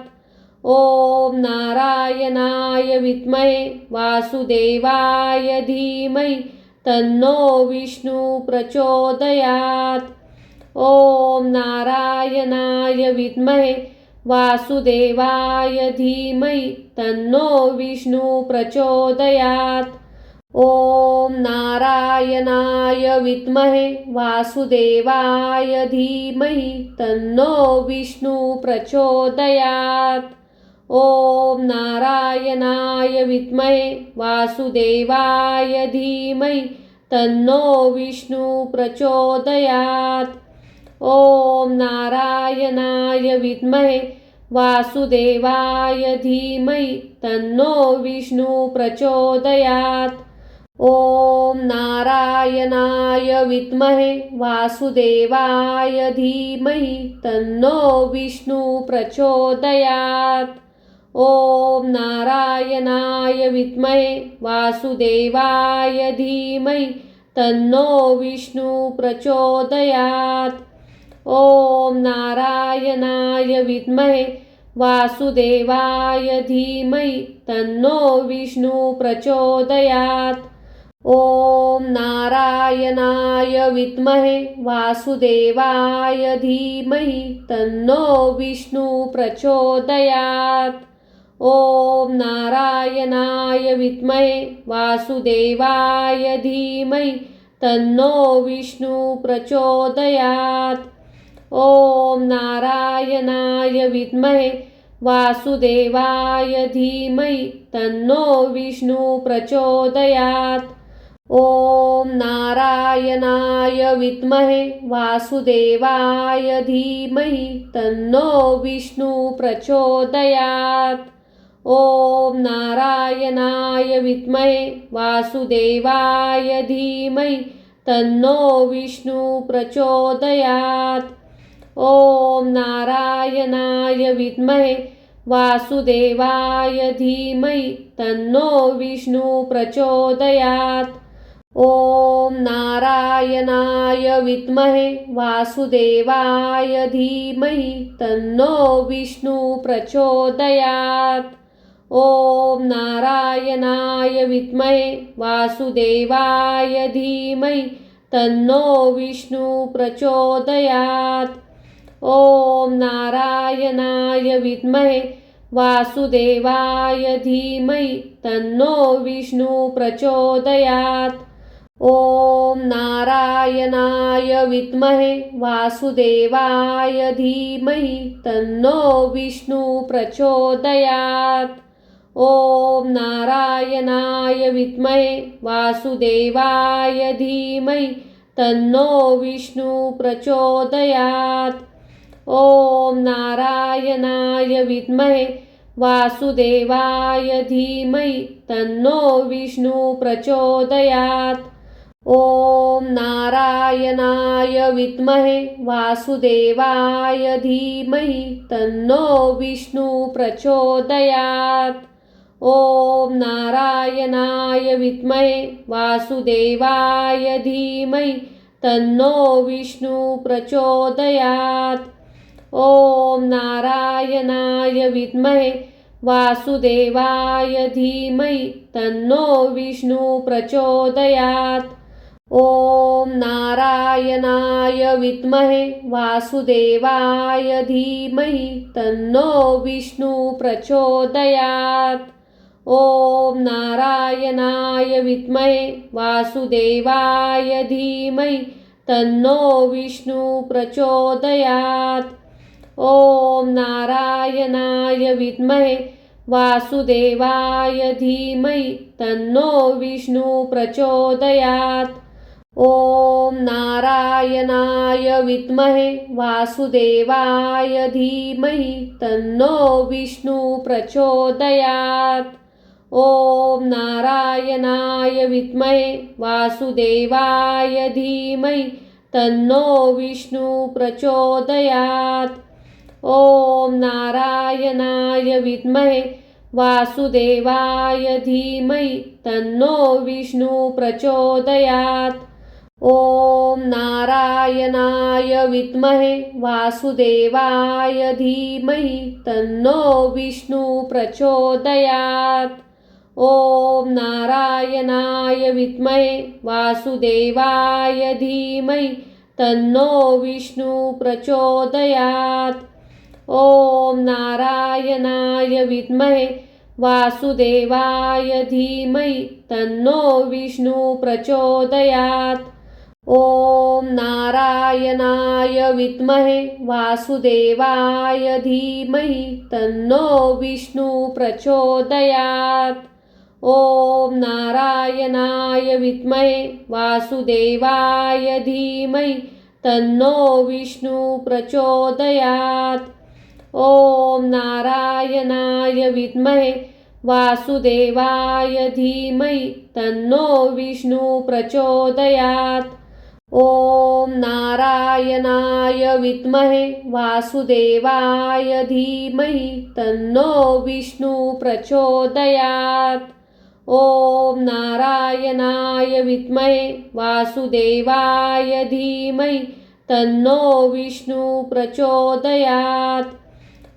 ओम नारायणाय विद्महे वासुदेवाय धीमहि तन्नो विष्णु प्रचोदयात्। ओम नारायणाय विद्महे वासुदेवाय धीमहि तन्नो विष्णु प्रचोदयात्। ओम नारायणाय विद्महे वासुदेवाय धीमहि तन्नो विष्णु प्रचोदयात्। ओम नारायणाय विद्महे वासुदेवाय धीमहि तन्नो विष्णु प्रचोदयात्। ओम नारायणाय विद्महे वासुदेवाय धीमहि तन्नो विष्णु प्रचोदयात्। ओम नारायणाय विद्महे वासुदेवाय धीमहि तन्नो विष्णु प्रचोदयात्। ओम नारायणाय विद्महे वासुदेवाय धीमहि तन्नो विष्णु प्रचोदयात्। ओम नारायणाय विद्महे वासुदेवाय धीमहि तन्नो विष्णु प्रचोदयात्। ओम नारायणाय विद्महे वासुदेवाय धीमहि तन्नो विष्णु प्रचोदयात्। ओम नारायणाय विद्महे वासुदेवाय धीमहि तन्नो विष्णु प्रचोदयात्। ओम नारायणाय विद्महे वासुदेवाय धीमहि तन्नो विष्णु प्रचोदयात्। ओम नारायणाय विद्महे वासुदेवाय धीमहि तन्नो विष्णु प्रचोदयात्। ओम नारायणाय विद्महे वासुदेवाय धीमहि तन्नो विष्णु प्रचोदयात्। ओम नारायणाय विद्महे वासुदेवाय धीमहि तन्नो विष्णु प्रचोदयात्। ओम नारायणाय विद्महे वासुदेवाय धीमहि तन्नो विष्णु प्रचोदयात्। ओम नारायणाय विद्महे वासुदेवाय धीमहि तन्नो विष्णु प्रचोदयात्। ओम नारायणाय विद्महे वासुदेवाय धीमहि तन्नो विष्णु प्रचोदयात्। ओम नारायणाय विद्महे वासुदेवाय धीमहि तन्नो विष्णु प्रचोदयात्। ओम नारायणाय विद्महे वासुदेवाय धीमहि तन्नो विष्णु प्रचोदयात्। ओम नारायणाय विद्महे वासुदेवाय धीमहि तन्नो विष्णु प्रचोदयात्। ओम नारायणाय विद्महे वासुदेवाय धीमहि तन्नो विष्णु प्रचोदयात्। ओम नारायणाय विद्महे वासुदेवाय धीमहि तन्नो विष्णु प्रचोदयात्। ओम नारायणाय विद्महे वासुदेवाय धीमहि तन्नो विष्णु प्रचोदयात्। ओम नारायणाय विद्महे वासुदेवाय धीमहि तन्नो विष्णु प्रचोदयात्। ओम नारायणाय विद्महे वासुदेवाय धीमहि तन्नो विष्णु प्रचोदयात्। ओम नारायणाय विद्महे वासुदेवाय धीमहि तन्नो विष्णु प्रचोदयात्। ओम नारायणाय विद्महे वासुदेवाय धीमहि तन्नो विष्णु प्रचोदयात्। ओम नारायणाय विद्महे वासुदेवाय धीमहि तन्नो विष्णु प्रचोदयात्। ओम नारायणाय विद्महे वासुदेवाय धीमहि तन्नो विष्णु प्रचोदयात्। ओम नारायणाय विद्महे वासुदेवाय धीमहि तन्नो विष्णु प्रचोदयात्। ओम नारायणाय विद्महे वासुदेवाय धीमहि तन्नो विष्णु प्रचोदयात्। ओम नारायणाय विद्महे वासुदेवाय धीमहि तन्नो विष्णु प्रचोदयात्। ओम नारायणाय विद्महे वासुदेवाय धीमहि तन्नो विष्णु प्रचोदयात्। ओम नारायणाय विद्महे वासुदेवाय धीमहि तन्नो विष्णु प्रचोदयात्। ओम नारायणाय विद्महे वासुदेवाय धीमहि तन्नो विष्णु प्रचोदयात्। ओम नारायणाय विद्महे वासुदेवाय धीमहि तन्नो विष्णु प्रचोदयात्। ओम नारायणाय विद्महे वासुदेवाय धीमहि तन्नो विष्णु प्रचोदयात्।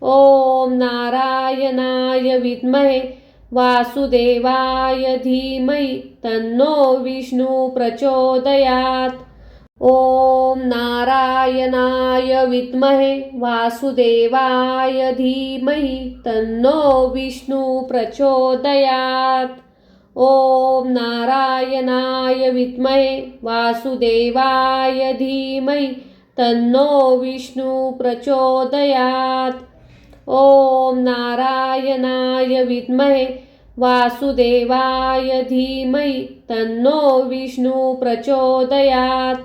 ओम नारायणाय विद्महे वासुदेवाय धीमहि तन्नो विष्णु प्रचोदयात्। ओम नारायणाय विद्महे वासुदेवाय धीमहि तन्नो विष्णु प्रचोदयात्। ओम नारायणाय विद्महे वासुदेवाय धीमहि तन्नो विष्णु प्रचोदयात्। ओम नारायणाय विद्महे वासुदेवाय धीमहि तन्नो विष्णु प्रचोदयात्।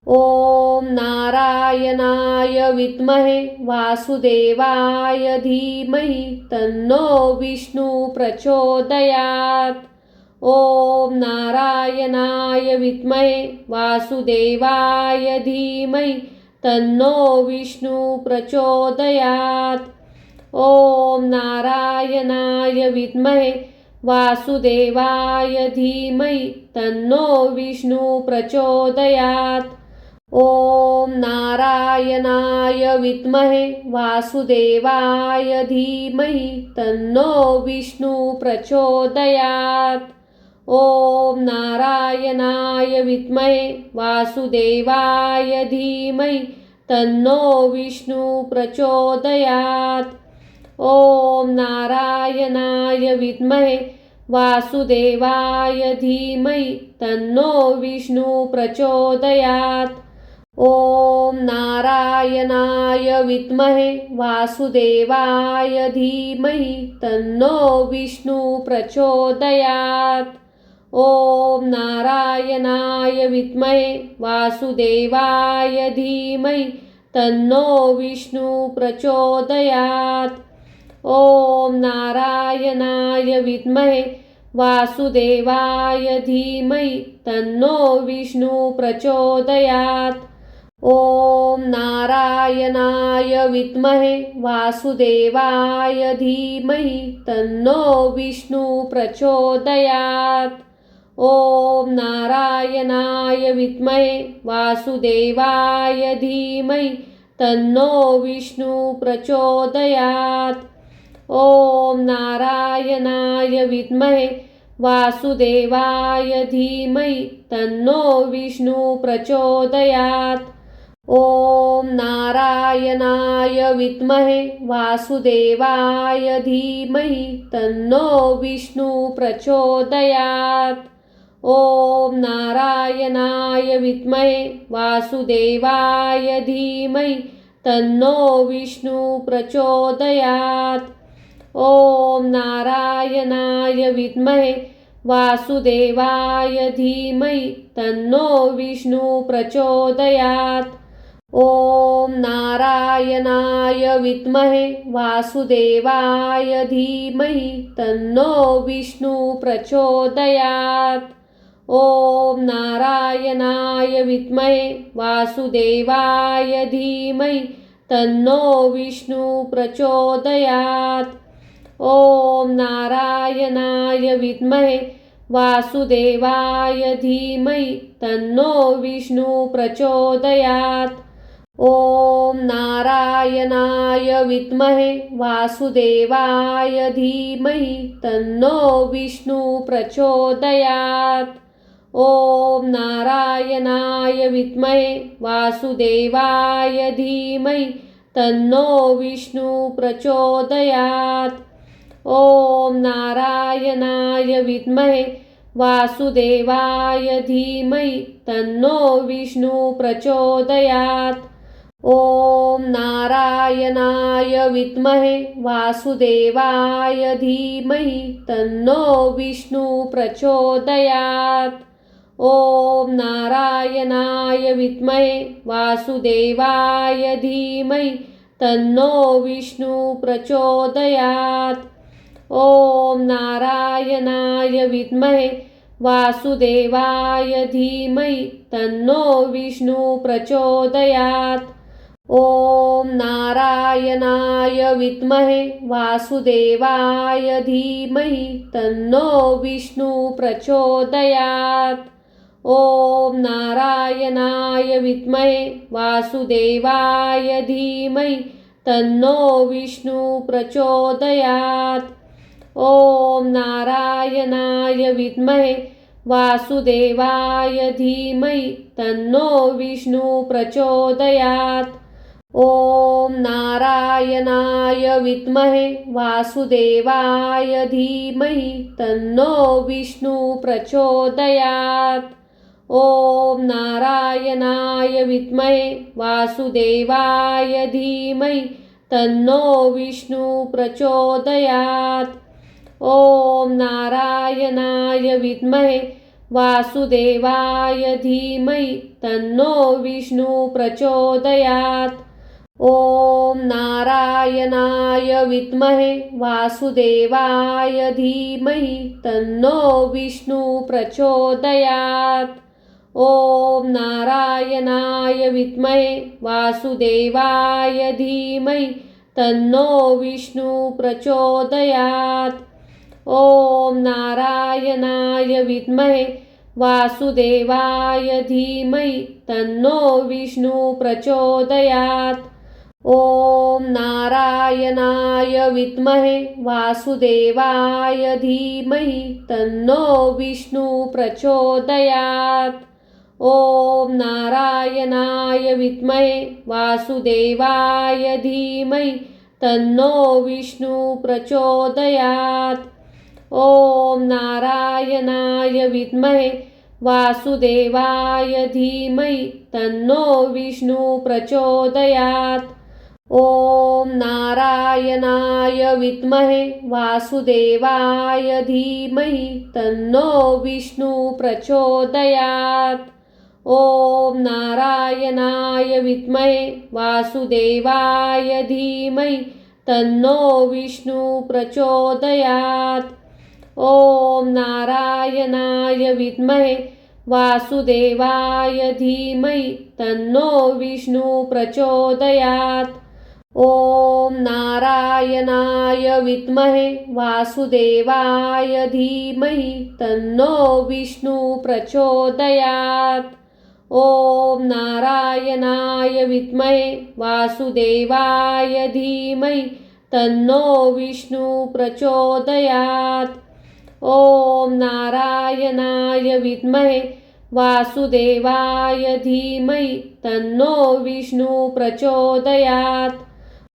ओम नारायणाय विद्महे वासुदेवाय धीमहि तन्नो विष्णु प्रचोदयात्। ओम नारायणाय विद्महे वासुदेवाय धीमहि तन्नो विष्णु प्रचोदयात्। ओम नारायणाय विद्महे वासुदेवाय धीमहि तन्नो विष्णु प्रचोदयात्। ओम नारायणाय विद्महे वासुदेवाय धीमहि तन्नो विष्णु प्रचोदयात्। ओम नारायणाय विद्महे वासुदेवाय धीमहि तन्नो विष्णु प्रचोदयात्। ओम नारायणाय विद्महे वासुदेवाय धीमहि तन्नो विष्णु प्रचोदयात्। ओम नारायणाय विद्महे वासुदेवाय धीमहि तन्नो विष्णु प्रचोदयात्। ओम नारायणाय विद्महे वासुदेवाय धीमहि तन्नो विष्णु प्रचोदयात्। ओम नारायणाय विद्महे वासुदेवाय धीमहि तन्नो विष्णु प्रचोदयात्। ओम नारायणाय विद्महे वासुदेवाय धीमहि तन्नो विष्णु प्रचोदयात्। ओम नारायणाय विद्महे वासुदेवाय धीमहि तन्नो विष्णु प्रचोदयात्। ओम नारायणाय विद्महे वासुदेवाय धीमहि तन्नो विष्णु प्रचोदयात्। ओम नारायणाय विद्महे वासुदेवाय धीमहि तन्नो विष्णु प्रचोदयात्। ओम नारायणाय विद्महे वासुदेवाय धीमहि तन्नो विष्णु प्रचोदयात्। ओम नारायणाय विद्महे वासुदेवाय धीमहि तन्नो विष्णु प्रचोदयात्। ओम नारायणाय विद्महे वासुदेवाय धीमहि तन्नो विष्णु प्रचोदयात्। ओम नारायणाय विद्महे वासुदेवाय धीमहि तन्नो विष्णु प्रचोदयात्। ओम नारायणाय विद्महे वासुदेवाय धीमहि तन्नो विष्णु प्रचोदयात्। ओम नारायणाय विद्महे वासुदेवाय धीमहि तन्नो विष्णु प्रचोदयात्। ओम नारायणाय विद्महे वासुदेवाय धीमहि तन्नो विष्णु प्रचोदयात्। ओम नारायणाय विद्महे वासुदेवाय धीमहि तन्नो विष्णु प्रचोदयात्। ओम नारायणाय विद्महे वासुदेवाय धीमहि तन्नो विष्णु प्रचोदयात्। ओम नारायणाय विद्महे वासुदेवाय धीमहि तन्नो विष्णु प्रचोदयात्। ओम नारायणाय विद्महे वासुदेवाय धीमहि तन्नो विष्णु प्रचोदयात्। ओम नारायणाय विद्महे वासुदेवाय धीमहि तन्नो विष्णु प्रचोदयात्। ओम नारायणाय विद्महे वासुदेवाय धीमहि तन्नो विष्णु प्रचोदयात्। ओम नारायणाय विद्महे वासुदेवाय धीमहि तन्नो विष्णु प्रचोदयात्। ओम नारायणाय विद्महे वासुदेवाय धीमहि तन्नो विष्णु प्रचोदयात्। ओम नारायणाय विद्महे वासुदेवाय धीमहि तन्नो विष्णु प्रचोदयात्। ओम नारायणाय विद्महे वासुदेवाय धीमहि तन्नो विष्णु प्रचोदयात्। ओम नारायणाय विद्महे वासुदेवाय धीमहि तन्नो विष्णु प्रचोदयात्। ओम नारायणाय विद्महे वासुदेवाय धीमहि तन्नो विष्णु प्रचोदयात्। ओम नारायणाय विद्महे वासुदेवाय धीमहि तन्नो विष्णु प्रचोदयात्। ओम नारायणाय विद्महे वासुदेवाय धीमहि तन्नो विष्णु प्रचोदयात्। ओम नारायणाय विद्महे वासुदेवाय धीमहि तन्नो विष्णु प्रचोदयात्। ओम नारायणाय विद्महे वासुदेवाय धीमहि तन्नो विष्णु प्रचोदयात्। ओम नारायणाय विद्महे वासुदेवाय धीमहि तन्नो विष्णु प्रचोदयात्। ओम नारायणाय विद्महे वासुदेवाय धीमहि तन्नो विष्णु प्रचोदयात्। ओम नारायणाय विद्महे वासुदेवाय धीमहि तन्नो विष्णु प्रचोदयात्। ओम नारायणाय विद्महे वासुदेवाय धीमहि तन्नो विष्णु प्रचोदयात्। ओम नारायणाय विद्महे वासुदेवाय धीमहि तन्नो विष्णु प्रचोदयात्। ओम नारायणाय विद्महे वासुदेवाय धीमहि तन्नो विष्णु प्रचोदयात्।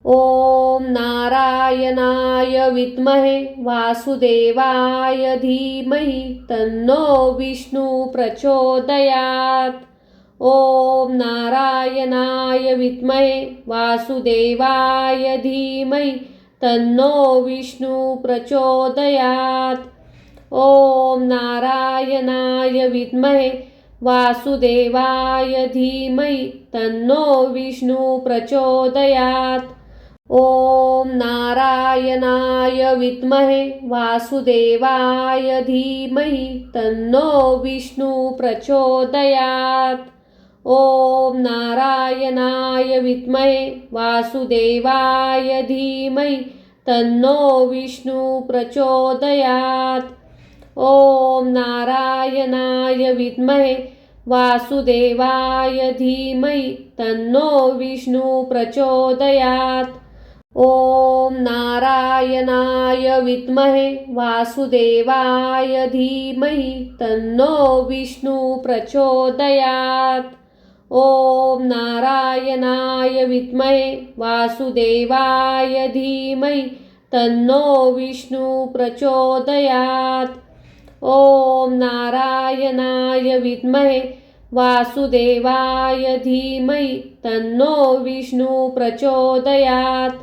ओम नारायणाय विद्महे वासुदेवाय धीमहि तन्नो विष्णु प्रचोदयात्। ओम नारायणाय विद्महे वासुदेवाय धीमहि तन्नो विष्णु प्रचोदयात्। ओम नारायणाय विद्महे वासुदेवाय धीमहि तन्नो विष्णु प्रचोदयात्। ओम नारायणाय विद्महे वासुदेवाय धीमहि तन्नो विष्णु प्रचोदयात्। ओम नारायणाय विद्महे वासुदेवाय धीमहि तन्नो विष्णु प्रचोदयात्। ओम नारायणाय विद्महे वासुदेवाय धीमहि तन्नो विष्णु प्रचोदयात्। ओम नारायणाय विद्महे वासुदेवाय धीमहि तन्नो विष्णु प्रचोदयात्। ओम नारायणाय विद्महे वासुदेवाय धीमहि तन्नो विष्णु प्रचोदयात्। ओम नारायणाय विद्महे वासुदेवाय धीमहि तन्नो विष्णु प्रचोदयात्।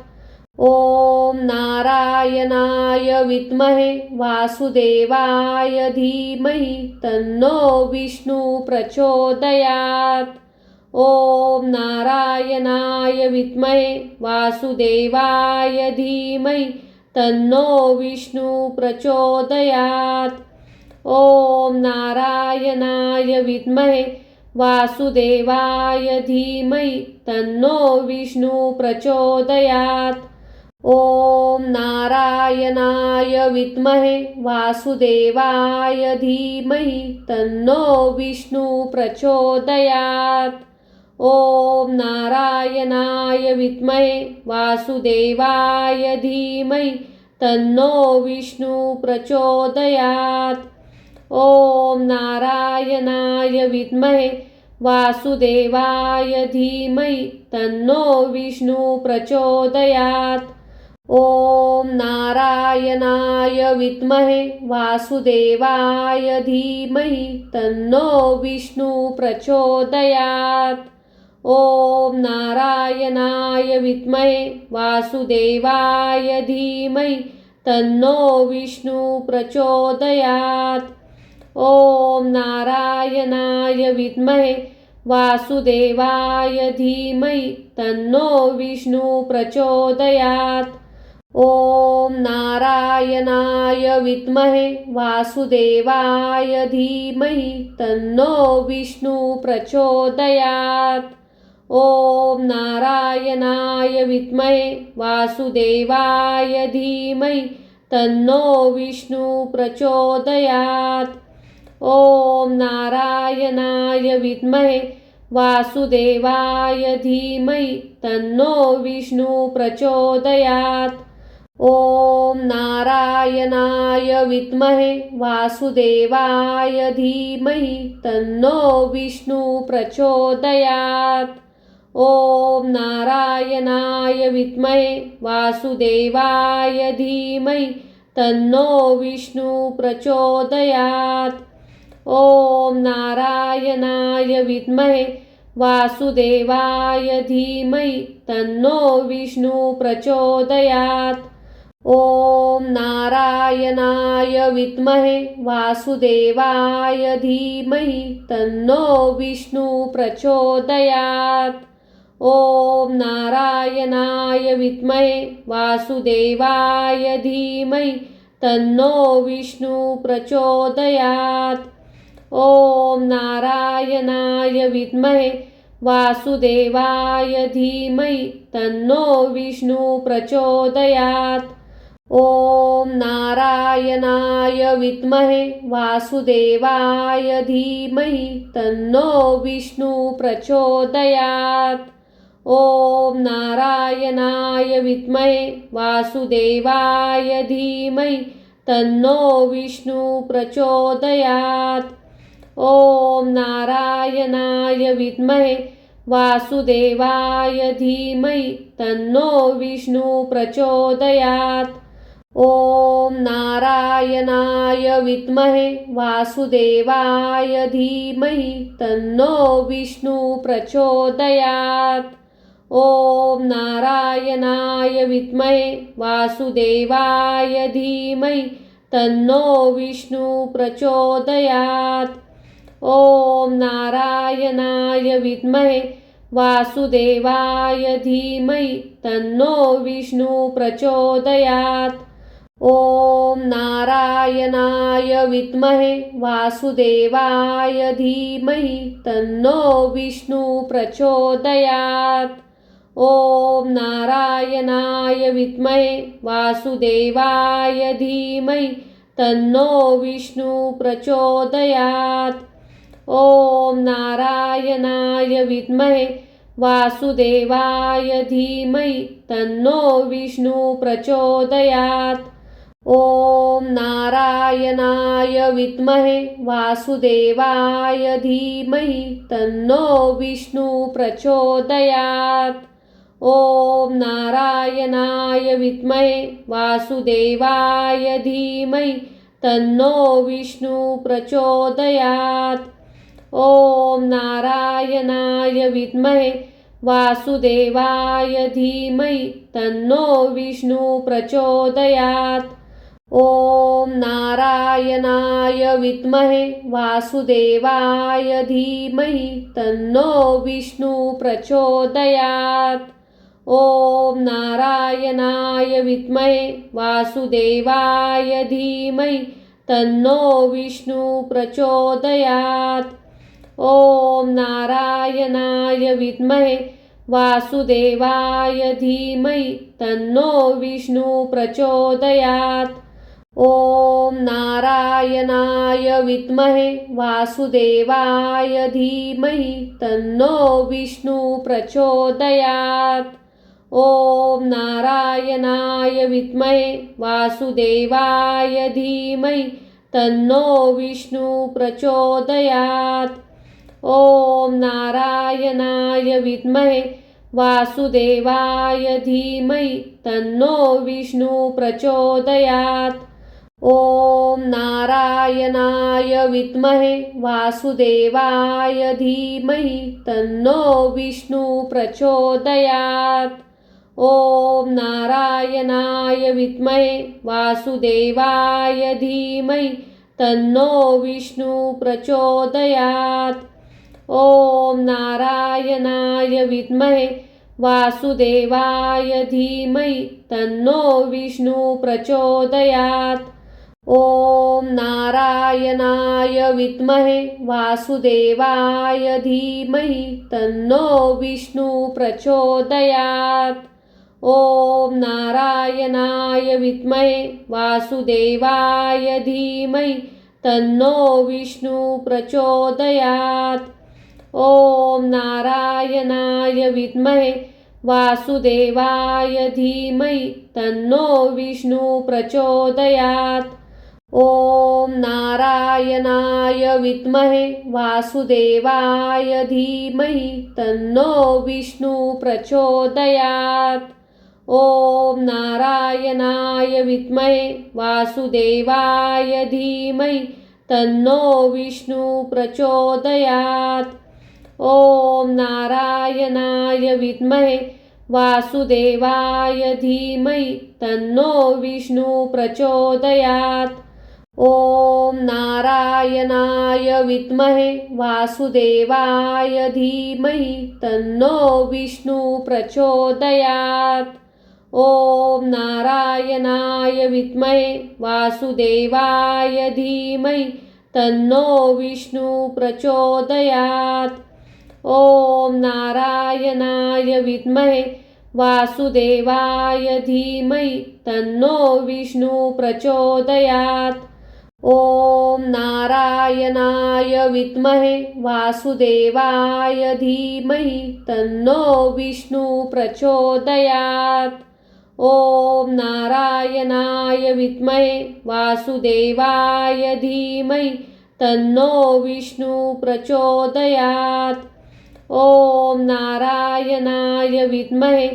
ओम नारायणाय विद्महे वासुदेवाय धीमहि तन्नो विष्णु प्रचोदयात्। ओम नारायणाय विद्महे वासुदेवाय धीमहि तन्नो विष्णु प्रचोदयात्। ओम नारायणाय विद्महे वासुदेवाय धीमहि तन्नो विष्णु प्रचोदयात्। ओम नारायणाय विद्महे वासुदेवाय धीमहि तन्नो विष्णु प्रचोदयात्। ओम नारायणाय विद्महे वासुदेवाय धीमहि तन्नो विष्णु प्रचोदयात्। ओम नारायणाय विद्महे वासुदेवाय धीमहि तन्नो विष्णु प्रचोदयात्। ओम नारायणाय विद्महे वासुदेवाय धीमहि तन्नो विष्णु प्रचोदयात्। ओम नारायणाय विद्महे वासुदेवाय धीमहि तन्नो विष्णु प्रचोदयात्। ओम नारायणाय विद्महे वासुदेवाय धीमहि तन्नो विष्णु प्रचोदयात्। ओम नारायणाय विद्महे वासुदेवाय धीमहि तन्नो विष्णु प्रचोदयात्। ओम नारायणाय विद्महे वासुदेवाय धीमहि तन्नो विष्णु प्रचोदयात्। ओम नारायणाय विद्महे वासुदेवाय धीमहि तन्नो विष्णु प्रचोदयात्। ओम नारायणाय विद्महे वासुदेवाय धीमहि तन्नो विष्णु प्रचोदयात्। ओम नारायणाय विद्महे वासुदेवाय धीमहि तन्नो विष्णु प्रचोदयात्। ओम नारायणाय विद्महे वासुदेवाय धीमहि तन्नो विष्णु प्रचोदयात्। ओम नारायणाय विद्महे वासुदेवाय धीमहि तन्नो विष्णु प्रचोदयात्। ओम नारायणाय विद्महे वासुदेवाय धीमहि तन्नो विष्णु प्रचोदयात्। ओम नारायणाय विद्महे वासुदेवाय धीमहि तन्नो विष्णु प्रचोदयात्। ओम नारायणाय विद्महे वासुदेवाय धीमहि तन्नो विष्णु प्रचोदयात्। ओम नारायणाय विद्महे वासुदेवाय धीमहि तन्नो विष्णु प्रचोदयात्। ओम नारायणाय विद्महे वासुदेवाय धीमहि तन्नो विष्णु प्रचोदयात्। ओम नारायणाय विद्महे वासुदेवाय धीमहि तन्नो विष्णु प्रचोदयात्। ओम नारायणाय विद्महे वासुदेवाय धीमहि तन्नो विष्णु प्रचोदयात्। ओम नारायणाय विद्महे वासुदेवाय धीमहि तन्नो विष्णु प्रचोदयात्। ओम नारायणाय विद्महे वासुदेवाय धीमहि तन्नो विष्णु प्रचोदयात्। ओम नारायणाय विद्महे वासुदेवाय धीमहि तन्नो विष्णु प्रचोदयात्। ओम नारायणाय विद्महे वासुदेवाय धीमहि तन्नो विष्णु प्रचोदयात्। ओम नारायणाय विद्महे वासुदेवाय धीमहि तन्नो विष्णु प्रचोदयात्। ओम नारायणाय विद्महे वासुदेवाय धीमहि तन्नो विष्णु प्रचोदयात्। ओम नारायणाय विद्महे वासुदेवाय धीमहि तन्नो विष्णु प्रचोदयात्। ओम नारायणाय विद्महे वासुदेवाय धीमहि तन्नो विष्णु प्रचोदयात्। ओम नारायणाय विद्महे वासुदेवाय धीमहि तन्नो विष्णु प्रचोदयात्। ओम नारायणाय विद्महे वासुदेवाय धीमहि तन्नो विष्णु प्रचोदयात्। ओम नारायणाय विद्महे वासुदेवाय धीमहि तन्नो विष्णु प्रचोदयात्। ओम नारायणाय विद्महे वासुदेवाय धीमहि तन्नो विष्णु प्रचोदयात्। ओम नारायणाय विद्महे वासुदेवाय धीमहि तन्नो विष्णु प्रचोदयात्। ओम नारायणाय विद्महे वासुदेवाय धीमहि तन्नो विष्णु प्रचोदयात्। ओम नारायणाय विद्महे वासुदेवाय धीमहि तन्नो विष्णु प्रचोदयात्। ओम नारायणाय विद्महे वासुदेवाय धीमहि तन्नो विष्णु प्रचोदयात्। ओम नारायणाय विद्महे वासुदेवाय धीमहि तन्नो विष्णु प्रचोदयात्। ओम नारायणाय विद्महे वासुदेवाय धीमहि तन्नो विष्णु प्रचोदयात्। ओम नारायणाय विद्महे वासुदेवाय धीमहि तन्नो विष्णु प्रचोदयात्। ओम नारायणाय विद्महे वासुदेवाय धीमहि तन्नो विष्णु प्रचोदयात्। ओम नारायणाय विद्महे वासुदेवाय धीमहि तन्नो विष्णु प्रचोदयात्। ओम नारायणाय विद्महे वासुदेवाय धीमहि तन्नो विष्णु प्रचोदयात्। ओम नारायणाय विद्महे वासुदेवाय धीमहि तन्नो विष्णु प्रचोदयात्। ओम नारायणाय विद्महे वासुदेवाय धीमहि तन्नो विष्णु प्रचोदयात्। ओम नारायणाय विद्महे वासुदेवाय धीमहि तन्नो विष्णु प्रचोदयात्। ओम नारायणाय विद्महे वासुदेवाय धीमहि तन्नो विष्णु प्रचोदयात्। ओम नारायणाय विद्महे वासुदेवाय धीमहि तन्नो विष्णु प्रचोदयात्। ओम नारायणाय विद्महे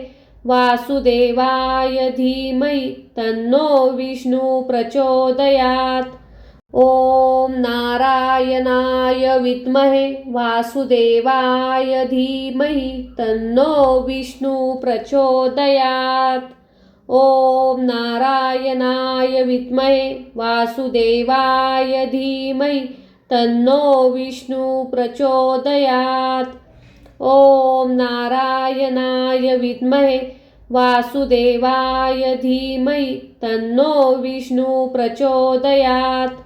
वासुदेवाय धीमहि तन्नो विष्णु प्रचोदयात्। ओम नारायणाय विद्महे वासुदेवाय धीमहि तन्नो विष्णु प्रचोदयात्। ओम नारायणाय विद्महे वासुदेवाय धीमहि तन्नो विष्णु प्रचोदयात्। ओम नारायणाय विद्महे वासुदेवाय धीमहि तन्नो विष्णु प्रचोदयात्।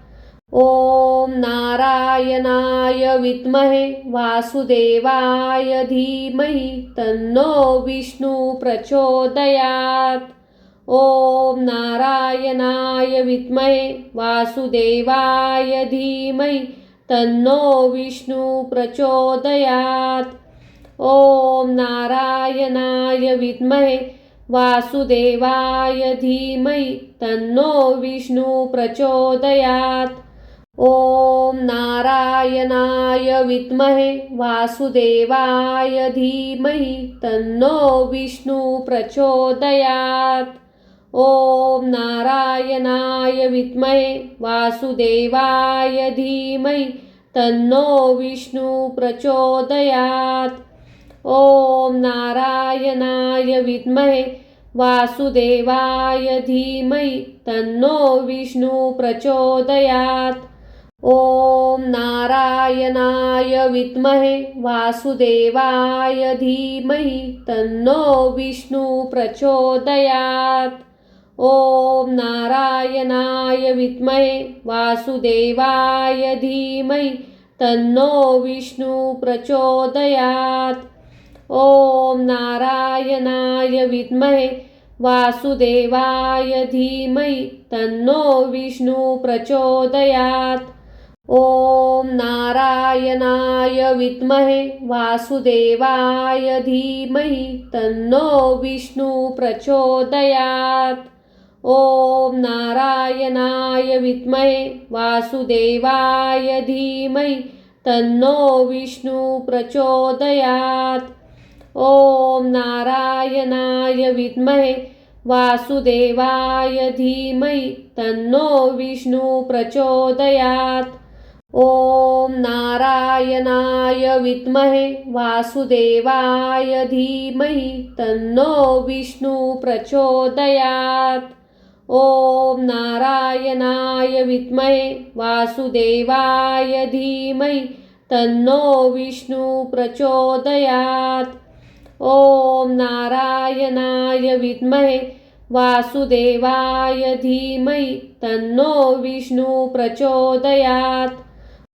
ओम नारायणाय विद्महे वासुदेवाय धीमहि तन्नो विष्णु प्रचोदयात्। ओम नारायणाय विद्महे वासुदेवाय धीमहि तन्नो विष्णु प्रचोदयात्। ओम नारायणाय विद्महे वासुदेवाय धीमहि तन्नो विष्णु प्रचोदयात्। ओम नारायणाय विद्महे वासुदेवाय धीमहि तन्नो विष्णु प्रचोदयात्। ओम नारायणाय विद्महे वासुदेवाय धीमहि तन्नो विष्णु प्रचोदयात्। ओम नारायणाय विद्महे वासुदेवाय धीमहि तन्नो विष्णु प्रचोदयात्। ओम नारायणाय विद्महे वासुदेवाय धीमहि तन्नो विष्णु प्रचोदयात्। ओम नारायणाय विद्महे वासुदेवाय धीमहि तन्नो विष्णु प्रचोदयात्। ओम नारायणाय विद्महे वासुदेवाय धीमहि तन्नो विष्णु प्रचोदयात्। ओम नारायणाय विद्महे वासुदेवाय धीमहि तन्नो विष्णु प्रचोदयात्। ओम नारायणाय विद्महे वासुदेवाय धीमहि तन्नो विष्णु प्रचोदयात्। ओम नारायणाय विद्महे वासुदेवाय धीमहि तन्नो विष्णु प्रचोदयात्। ओम नारायणाय विद्महे वासुदेवाय धीमहि तन्नो विष्णु प्रचोदयात्। ओम नारायणाय विद्महे वासुदेवाय धीमहि तन्नो विष्णु प्रचोदयात्. ओम नारायणाय विद्महे वासुदेवाय धीमहि तन्नो विष्णु प्रचोदयात्.